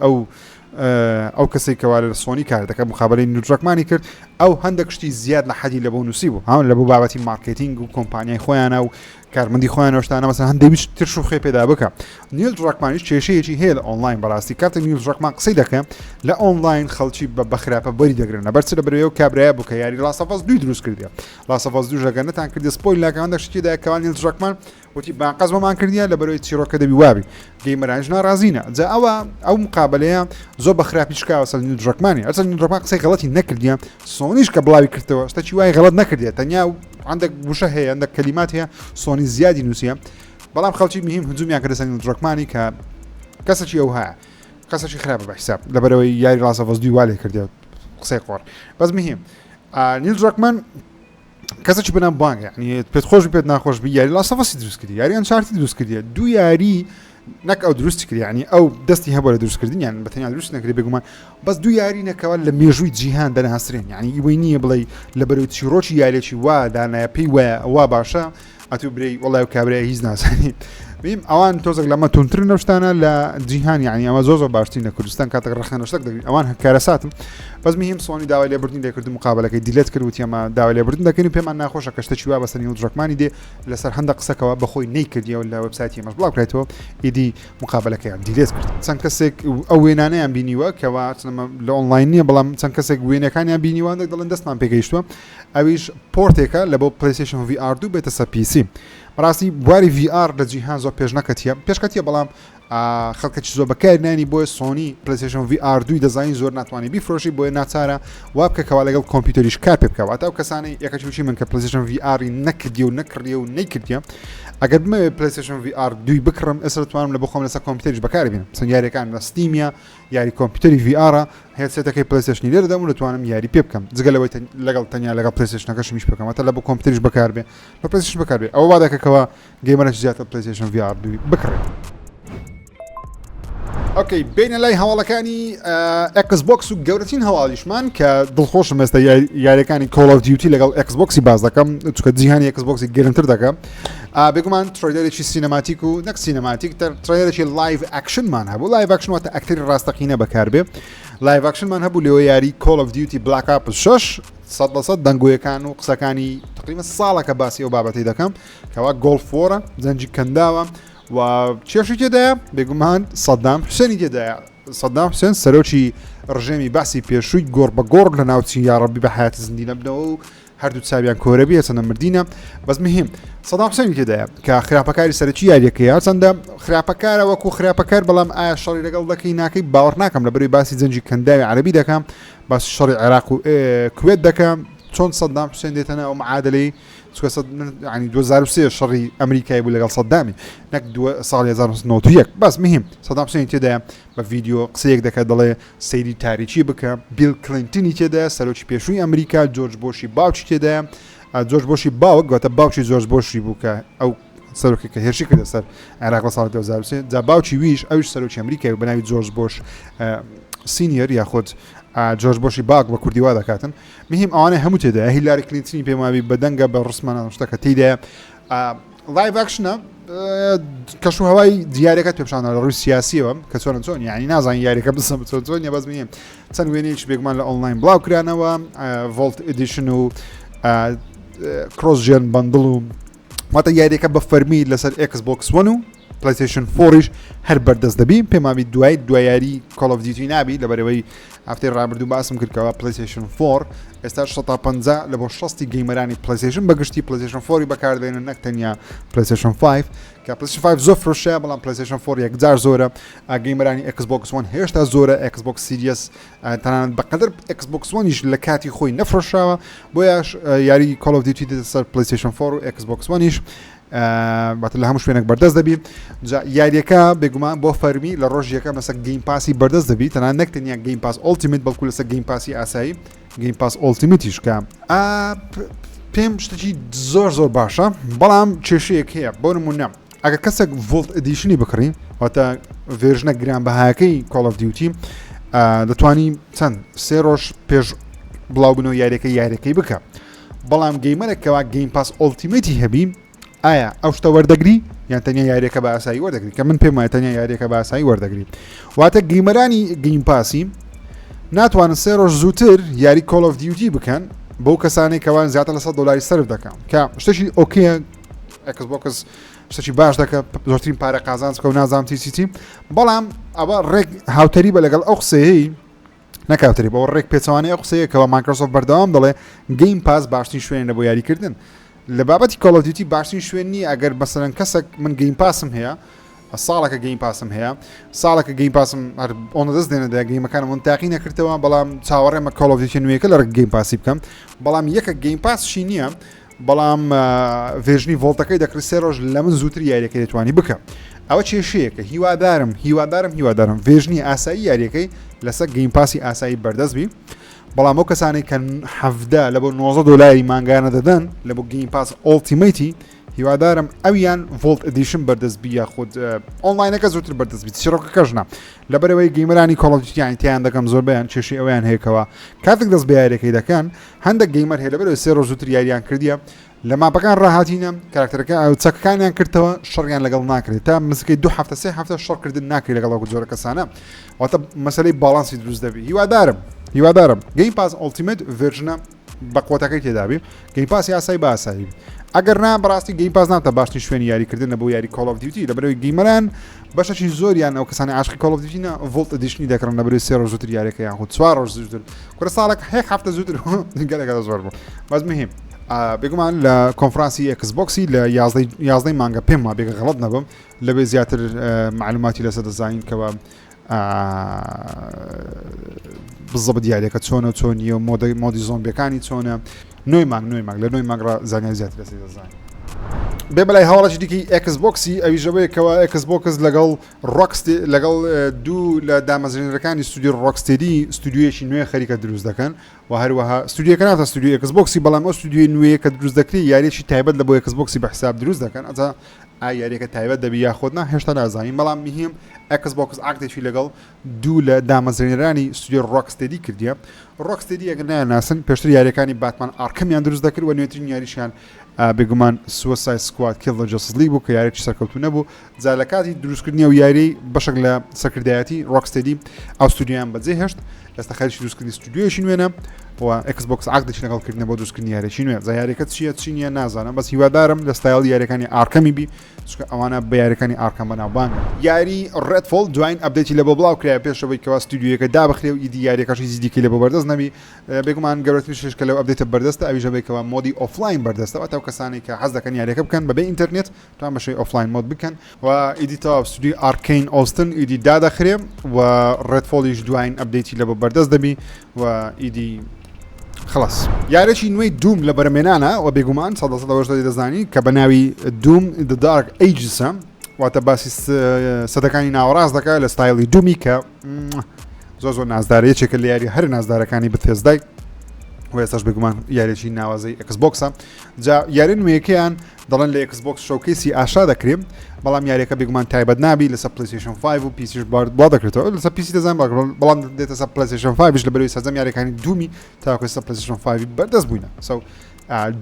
ئەو کەسێک کەوا لە سۆنی کار دەکات مقابلەی نیل دراکمانی کرد ئەو هەندێک شتی زیاد لە حەدی لە بۆ نووسی بوو هەم لە بۆ بابەتی مارکتینگ و کۆمپانیای خۆیانە و کارمەندی خۆیان شتانە مەسەن هەندێک ترش و خێ پێدا بکە نیل دراکمانیش کێشەیەکی هەیە لە ئۆنلاین بەڕاستی کاتێک نیل دراکمان قسەی دەکەم لە ئۆنلاین خەڵکی بە خراپە بەری دەگرن لەبەرچ لەبەرەوەی و کابرایە بوو کە یاری لاست ئۆف ئەس 2 دروست کردیە لاست ئۆف ئەس 2 ژەگەر نەتان کردی سپۆیل لاکەوان دەشتیدا کەوا نیل دراکمان وتی باقەز بۆمان کردیە لەبەرەوەی چیرۆکە دەبی وابی گەیمەرانیش ناڕازینە جا ئەو مقابلەیە زۆر بە خراپی شکاوە سەر نیل دراکمانی هەرچەند نیل دراکمان قسەی غەڵەتی نەکردیە سۆنیش کە بڵاوی کردەوە شتێکی وای غەڵەت نەکردیە تەنیا عندك وشە هەیە عندك کەلیمات هەیە سۆنی زیادی نووسیە بەڵام خەڵکی مهم هجومیان کردە سەر نیل دراکمانی کە کەسێکی ئەو هەیە کەسێکی خراپە بە حساب لەبەرەوەی یاری لاست ئۆف ئەس 2 والێ کردیە قسەی قۆڕ بەس مهم نیل دراکمان کەسێکی بەنام بانگە یعنی پێت خۆش پێت ناخۆش بی یاری لاست ئۆف ئەسی دروست کردی یاری ئەنچارتی دروست کردیە دوو یاری نەک ئەو دروستی کردی ینی ئەو دەستی هەبووە لە دروستکردنیان بەتەنیا دروست نەکردی بێگومان بەس دوو یاری نەکەوە لە مێژووی جیهان دەناسرێن یعنی ئیوەی نییە بڵێ لەبەرەوەی چیرۆکی یاریێکی وا دانایە پێی وایە وا باشە ئەتوو برێی وەڵای و کابرای هیچ نازانیت بیم ئەوان تۆزێک لەمە تونتر نەشتانە لە جیهان یعنی ئەمە زۆر باشترین لە کوردستان کاتێک ڕخنە شتێک دەگرین ئەوان کارەساتن بەس مهم سۆنی داوای لێبوردنی لێکرد مقابلەکەی دیلێت کرد وتی ئەمە داوای لێبوردن دەکەین و پێمان ناخۆشە کە شتێکی وا بەسەر نیل دراکمانی دێ لەسەر هەندێک قسەکەوە بەخۆی نەیکردیەوە لە وبسایتی ئێمەش بڵاو کرایەوە ئیدی مقابلەکەیان دیلێت کرد چەند کەسێک ئەو وێنانەیان بینیوە کەوا لە ئۆنلاین نییە بەڵام چەند کەسێک وێنەکانیان بینیوە دەڵێن دەستمان پێگەیشتووە ئەویش پۆرتێکە لە بۆ پلەیستەیشن VR2 بێتە سەر PC ڕاستی بواری VR لە جیهان زۆر پێشکەتیە بەڵام خەڵکەی زۆر بەکارنانی بۆیە سۆنی پلەیستەیشن VR2 دەزانین زۆر ناتوانانی بیفرۆشی بۆیە ناچارە وا بکەکەوا لەگەڵ کۆمپیوتەریش کار پێ بکەوە ئەو کەسانی یەکەچی من کە پلەیستەیشن VR نەکردی و نەکردی و نەیکردیە ئەگەر بمەوێت پلەیستەیشن VR2 بکڕم ئێستا دەتوانم لە بۆ خۆم لەسەر کۆمپیوتەریش بەکاربێنم چەند یاریەکان لە ستیمە یاری کۆمپیوتەری VR هێدسێتەکەی پلەیستەیشنی لێ دەدەم و دەتوانم یاری پێ بکەم جگەلەوەی لەگەڵ تەنیا لەگەڵ پلەیستەیشنەکەش میش بکەم ئەتە لە بۆ کۆمپیوتەریش بەکاربێ لە پلەیستەیشن بەکاربێ ئەوە وا دەکەکەوە گەیمەرێک زیاتر پلەیستەیشن VR2 بکڕێت ئۆکەی بینە لای هەواڵەکانی ئێکسبۆکس و گەورەترین هەواڵیشمان کە دڵخۆشم ئێستا یاریەکانی کۆڵ ئۆف دیوتی لەگەڵ ئێکسبۆکسی باز دەکەم چونکە جیهانی ئێکسبۆکسی گەرمتر دەکەم بێگومان تڕۆیدەرێکی سینەماتیک و نەک سینەماتیک تڕۆیدەرێکی لایڤ ئەکشنمان هەبوو لایڤ ئەکشن واتە ئەکتەری ڕاستەقینە بەکاربێ لایڤ ئەکشنمان هەبوو لێوە یاری کۆڵ ئۆف دیوتی بلاک ئۆپس 6 100% دەنگۆیەکان و قسەکانی تقریبا ساڵەکە باسی ئەو بابەتی دەکەم کەوا گۆڵفۆرە جەنجی کەنداوە و چێشی تێدایە بێگومان سەدام حوسێنی تێدایە سەدام حوسێن سەرۆکی ڕژێمی باسی پێشووی گۆڕ بە گۆڕ لە ناوچی یاڕەبی بە حیات زیندی نەبنەوە و هەردوو چاویان کۆرەبی چەندە مردینە بەس مهم سەدام حوسێنی تێدایە کە خراپەکاری سەرەکی یاریەکەیە چەندە خراپەکارە وەکو خراپەکار بەڵام ئایا شەڕی لەگەڵ دەکەی ناکەی باوەڕ ناکەم لەبەروی باسی جەنجی کەنداوی عەرەبی دەکەم باسی شەڕی عێراق و کوێت دەکەم چۆن سەدام حوسێن دێتەنە ئەو معادلەی ینی 2023 شەڕی ئەمریکای بوو لەگەڵ سەدامی نەک ساڵی 1991 بەس مهم سەدام حوسێنی تێدایە بە ڤیدیۆ قسەیەک دەکات دەڵێ سەیری تاریکی بکە بیل کلینتنی تێدایە سەرۆکی پێشووی ئەمریکا جۆرج بۆشی باوکی تێدایە جۆرج بۆشی باوک گواتە باوکی جۆرج بۆشی بوو کە ئەو سەرۆکی کە هێرشی کردە سەر عێراق لە ساڵی 2023 جا باوکی ویش ئەوش سەرۆکی ئەمریکای بە ناوی جۆرج بۆش سینیەر یاخود جۆرج بۆشی باک بە کوردی وا دەکاتن مهم ئەوانە هەموو تێدایە هیلاری کلینتنی پێماوی بەدەنگە بە ڕسمانە شتەکە تێدایە لایڤ ئەکشنە کەش و هەوای دیارەکە پێشانە لە ڕووی سیاسیەوە کە چۆن یعنی نازانین یاریەکە بسە چۆن بەس مهم چەند وێنەیەکی بێگومان لە ئۆنلاین بڵاوکرانەوە ڤۆلت ئیدیشن و کرۆسژێن بەندڵ و واتە یاریەکە بە فەرمی لەسەر ئێکسبۆکس 1 و پلەیستەیشن 4 هەر بەردەست دەبی پێماوی دوای یاری کۆڵ ئۆف دیوتی نابی لەبەرەوەی هەفتەی ڕابردوو باسم کردکەوە پلەیستەیشن 4 ئێستا 150 لە بۆ 60 گەیمەرانی پلەیستەیشن بەگشتی پلەیستەیشن 4 بەکاردێنن نەک تەنیا پلەیستەیشن 5 کە پلەیستەیشن 5 زۆر فرۆشە بەڵام پلەیستەیشن 4 یەکجار زۆرە گەیمەرانی ئێکسبۆکس 1 هێشتا زۆرە ئێکسبۆکس سیریەس تەنانەت بەقەدر ئێکسبۆکس 1 لە کاتی خۆی نەفرۆشاوە بۆیە یاری کۆڵ ئۆف دیوتی دێتە سەر پلەیستەیشن 4 و ئێکسبۆکس 1 باتە لە هەموو شوێنێک بەردەست دەبی یاریەکە بێگومان بۆ فەرمی لە ڕۆژ یەکەم لەسەر گەیم پاسی بەردەست دەبی تەنانەت نەک تەنیا گەیم پاس ئۆڵتیمیت بەڵکو لەسەر گەیم پاسی ئاسایی گەیم پاس ئۆڵتیمیتیش کە پێم شتێکی زۆر باشە بەڵام کێشەیەک هەیە بۆ نمونە ئەگەر کەسێک ڤۆلت ئەدیشنی بکڕی واتە ڤێژنە گرانبەهایەکەی کۆڵ ئۆف دیوتی دەتوانی چەند 3 ڕۆژ پێش بڵاوبوونەوە یاریەکەی بکە بەڵام گەیمەرێکەوە گەیم پاس ئۆڵتیمیتی هەبی ئایا ئەو شتە وەردەگری یان تەنیا یاریەکە بە ئاسایی وەردەگری کە من پێم وایە تەنیا یاریەکە بە ئاسایی وەردەگری واتە گەیمەرانی گەیم پاسی ناتوانن 3 ڕۆژ زووتر یاری کۆڵ ئۆف دیوتی بکەن بەو کەسانێک کەوان زیاتر لە $100 سەرف دەکەن کە شتێکی ئۆکێ ئێکسبۆکس شتێکی باش دەکە زۆرترین پارە قازانج بکە و نازانم چی بەڵام ئەوە ڕێک هاوتەری بە لەگەڵ ئەو قسەیەی نەکاوتەری بەوە ڕێک پێچەوانەی ئەو قسەیە کەەوە مایکرۆسۆفت بەردەوام دەڵێ گەیم پاس باشترین شوێنە بۆ یاریکردن لە بابەتی کۆڵ ئۆف دیوتی باشترین شوێن نیە ئەگەر مەسەلەن کەسێک من گەیم پاسم هەیە ساڵێکە گەیم پاسم هەیە ساڵێکە گەیم پاسم ئۆنە دەست دێنەدا گەیمەکانم من تاقی نەکردەوە بەڵام چاوەڕێمە کۆڵ ئۆف دیوتی نوێیەکە لە ڕێک گەیم پاسی بکەم بەڵام یەکە گەیم پاسشی نییە بەڵام ڤێژنی ڤۆڵتەکەی دەکرێت 3 ڕۆژ لە من زووتر یاریەکەی دەتوانی بکە ئەوە کێشەیەکە هیوادارم ڤێژنی ئاسایی یاریەکەی لەسەر گەیم پاسی ئاسایی بەردەست بی بەڵام ئەو کەسانی کە 17 لە بۆ $90 مانگانە دەدەن لە بۆ گەیم پاس ئۆڵتیمیتی هیوادارم ئەویان ڤۆلت ئەدیشن بەردەست بی یاخود ئۆنلاینەکە زۆرتر بەردەست بی چیرۆکەکەژنا لەبەرەوەی گەیمەرانی کۆڵ ئۆف دیوتی تیان دەکەم زۆربیان کێشەی ئەویان هەیەکەوە کاتێک دەست بە یاریەکەی دەکەن هەندێک گەیمەر هەیە لەبەرەوەی 3 ڕۆژ زووتر یاریان کردیە لە ماپەکان ڕاهاتینە کاراکتەرەکە چەکەکانیان کردەوە شەڕیان لەگەڵ ناکرێت تا مسکەی 2 هەفتە 3 هەفتە شەڕکردن ناکرێت لەگەڵ ئەو جۆرە کەسانە واتە مەسەلەی باڵانسی دروست دەبی هیوادارم گەیم پاس ئۆڵتیمیت ڤێرژنە بە قوتەکەی تێدابی گەیم پاسی ئاسایی بە ئاسایی ئەگەر نا بەڕاستی گەیم پاس ناتە باشترین شوێنی یاریکردن بۆ یاری کۆڵ ئۆف دیوتی لەبەرەوەی گەیمەران بەشەی زۆریان ئەو کەسانی عاشقی کۆڵ ئۆف دیوتی ڤۆلت ئەدیشنی دەکڕن لەبەرەوەی 3 ڕۆژ زووتر یاریەکە یان 4 ڕۆژ زووتر کورە ساڵێک 1 هەفتە زووتر گەلێکە زۆر بوو بەس مهم بێگومان لە کۆنفرانسی ئێکسبۆکسی لە 11 مانگە پێم وا بێگە غەڵەت نەبم لەبێ زیاتر معلوماتی لەسەر دەزانین کەەوە بزەبە دیارێکە چۆنە چۆنیە و مۆدی زۆمبیەکانی چۆنە نوێی مانگ لە نوێی مانگڕ زانیاری زیاتر لەسەر دەزانین بێ بەلای هەواڵەکی دیکەی ئێکسبۆکسی ئەویژەوەیەکەوە ئێکسبۆکس لەگەڵ لەگەڵ دوو لە دامەزرێنەرەکانی ستودیۆ ڕۆکستێری ستودیۆیەکی نوێ خەریکە دروست دەکەن و هەروەها ستودیۆکە ناتە ستودیۆ ئێکسبۆکسی بەڵام ئەو ستودیۆی نوێیە کە دروست دەکری یاریێکی تایبەت لە بۆ ئێکسبۆکسی بە حساب دروست دەکەن ئەجا یاریەکە تایبەت دەبی یاخۆتنا هێشتا نازانین بەڵام میهیم ئێکسبۆکس ئاکتێکی لەگەڵ دوو لە دامەزرێنەرانی ستودیۆ ڕۆکستێدی کردیە ڕۆکستێدی ئەگەر نایەناسن پێشتر یاریەکانی باتمان ئارکەمیان دروست دەکرد و نوێترین یاریشیان بێگومان سوسای سکواد کیل لە جەسلی بوو کە یاریی سەرکەوتو نەبوو جا لە کاتی دروستکردنی و یاری بەشێک لە سەرکردایەتی ڕۆکستێدی ئەو ستودیۆیان بەجێهێشت ئێستا خەریکی دروستکردنی ستودیۆیەکی نوێنە و ئێکسبۆکس ئاکتێکی لەگەڵکردنە بۆ دروستکردنی یاریەکی نوێ جا یاریەکە چییە چی نییە نازانم بەس هیوادارم لە ستایڵ یاریەکانی ئارکەمی بی چونکە ئەوانە بە یاریەکانی ئارکەم بەناوبان یاری ڕێدفۆڵ دوایین ئەپدێتی لە بۆ بڵاو کرایە پێشەوەی کەوا ستودیۆیەکە دابخرێ و ئیدی یاریەکەشی زیدیکی لە بۆ بەردەست نەبی بێگومان گەورەترین شێشکە لەو ئەپدێتە بەردەستە ئەویژە بێکەوە مۆدی ئۆفلاین بەردەستەوە تا کەسانی کە حەز دەکەن یاریەکە بکەن بەبێ ئینتەرنێت تا بەشەی ئۆفلاین مۆد بکەن و ئیدی تاوا ستودیۆی ئارکین ئۆستن ئیدی دادەخرێ و ڕێدفۆڵیش دوایین ئەپدێتی لە بۆ بەردەست دەبی و ئیدی خلاص یارێکی نوێی دوم لە بەرمێنانە و بێگومان 100% دەزانی کە بە ناوی دوم The Dark Ages واتە باسی سەدەکانی ناوەڕاست دەکات لە ستایلی دومی کە زۆر نازدارە یەکێکە لە یاری هەر نازدارەکانی بەتێزدای و ئێستاش بێگومان یاریێکی ناوازەی ئێکسبۆکسە جا یاری نوێیەکەیان دەڵێن لە ئێکسبۆکس شۆکەیسی ئاشا دەکرێن بەڵام یاریەکە بێگومان تایبەت نابی لەسەر پلەیستەیشن 5 و پیسیش بڵاو دەکرێتەوە لەسەر پیسی دەزان بەڵام دێتە سەر پلەیستەیشن 5 لە بەرەوەی سەرجەم یاریەکانی دومی تاکو سەر پلەیستەیشن 5 بەردەست بووینە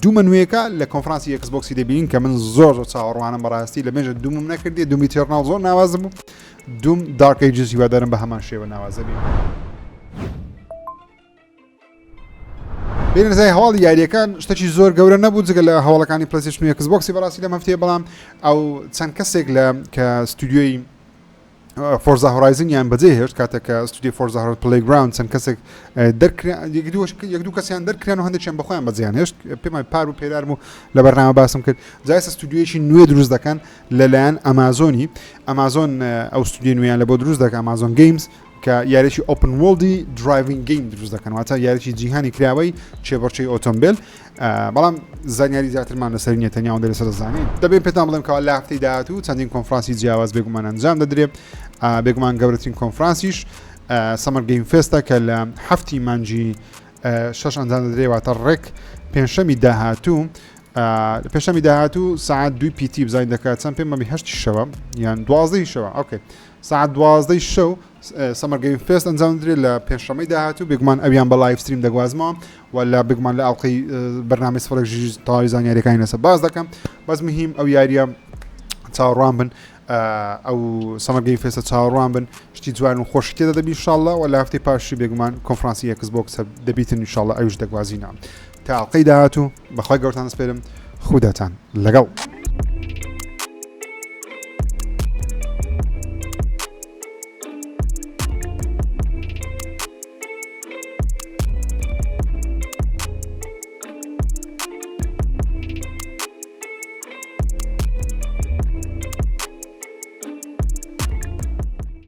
دوومە نوێیەکە لە کۆنفرانسی ئێکسبۆکسی دەبینین کە من زۆر چاوەڕوانم بەڕاستی لە مێژە دوومم نەکردی دومی تێڕناو زۆر ناوازم بوو دوم دارک ئێیجز هیوادارم بە هەمان شێوە ناوازە بین بێنەزای هەواڵی یاریەکان شتێکی زۆر گەورە نەبوو جگە لە هەواڵەکانی پلەیستەیشن و ئێکسبۆکسی بەڕاستی لەم هەفتەیە بەڵام ئەو چەند کەسێک لە کە ستودیۆی فۆرزا هۆرایزنیان بەجێهێشت کاتێک کە ستودیۆی فۆرزا هۆرایزن پلەیگراوند چەند کەسێک یەک دوو کەسیان دەرکران و هەندێکیان بەخۆیان بەجێیان هێشت پێمان پار و پێدارم و لە بەرنامە باسم کرد جا ئێستا ستودیۆیەکی نوێ دروست دەکەن لەلایەن ئەمازۆنی ئەمازۆن ئەو ستودیۆ نوێیان لە بۆ دروست دەکەن ئەمازۆن گەیمز کە یاریی ئۆپن وۆڵدی درایڤینگ گەیم دروست دەکەن واتە یاریی جیهانی کراوەی چێبەرچەی ئۆتۆمبیل بەڵام زانیاری زیاترمان لەسەر نیە تەنیا ئەوەندە لەسەر دەزانین دەبێت پێتان بڵێم کەوا لە هەفتەی داهاتوو چەندین کۆنفرانسی جیاواز بێگومان ئەنجام دەدرێت بێگومان گەورەترین کۆنفرانسیش سەمەر گەیم فێستە کە لە هەفتی مانجی 6 ئەنجام دەدرێت واتە ڕێک پێنجشەمی داهاتوو پێشەمی داهاتوو ساعت 2 پیتی بزانین دەکات چەند پێم مەبی 8 شەوە یان 12 شەوە ئۆکێ ساعت 12 شەو سەمەر گەیم فێست ئەنجام دەدرێت لە پێنجشەمەی داهاتوو بێگومان ئەویان بە لایڤ ستریم دەگوازمەوە و لە بێگومان لە ئەڵقەی بەرنامەی سفرێک تەواوی زانیاریەکانی لەسەر باز دەکەم بەس مهم ئەو یاریە چاوەڕوان بن ئەو سەمەر گەیم فێستە چاوەڕوان بن شتی جوان و خۆشی تێدا دەبی ئینشاڵڵا و لە هەفتەی پاشی بێگومان کۆنفرانسی ئێکسبۆکس دەبیتن ئینشاڵڵا ئەوش دەگوازینە تا ئەڵقەی داهاتوو بەخوای گەورتان دەسپێرم خوداتان لەگەڵ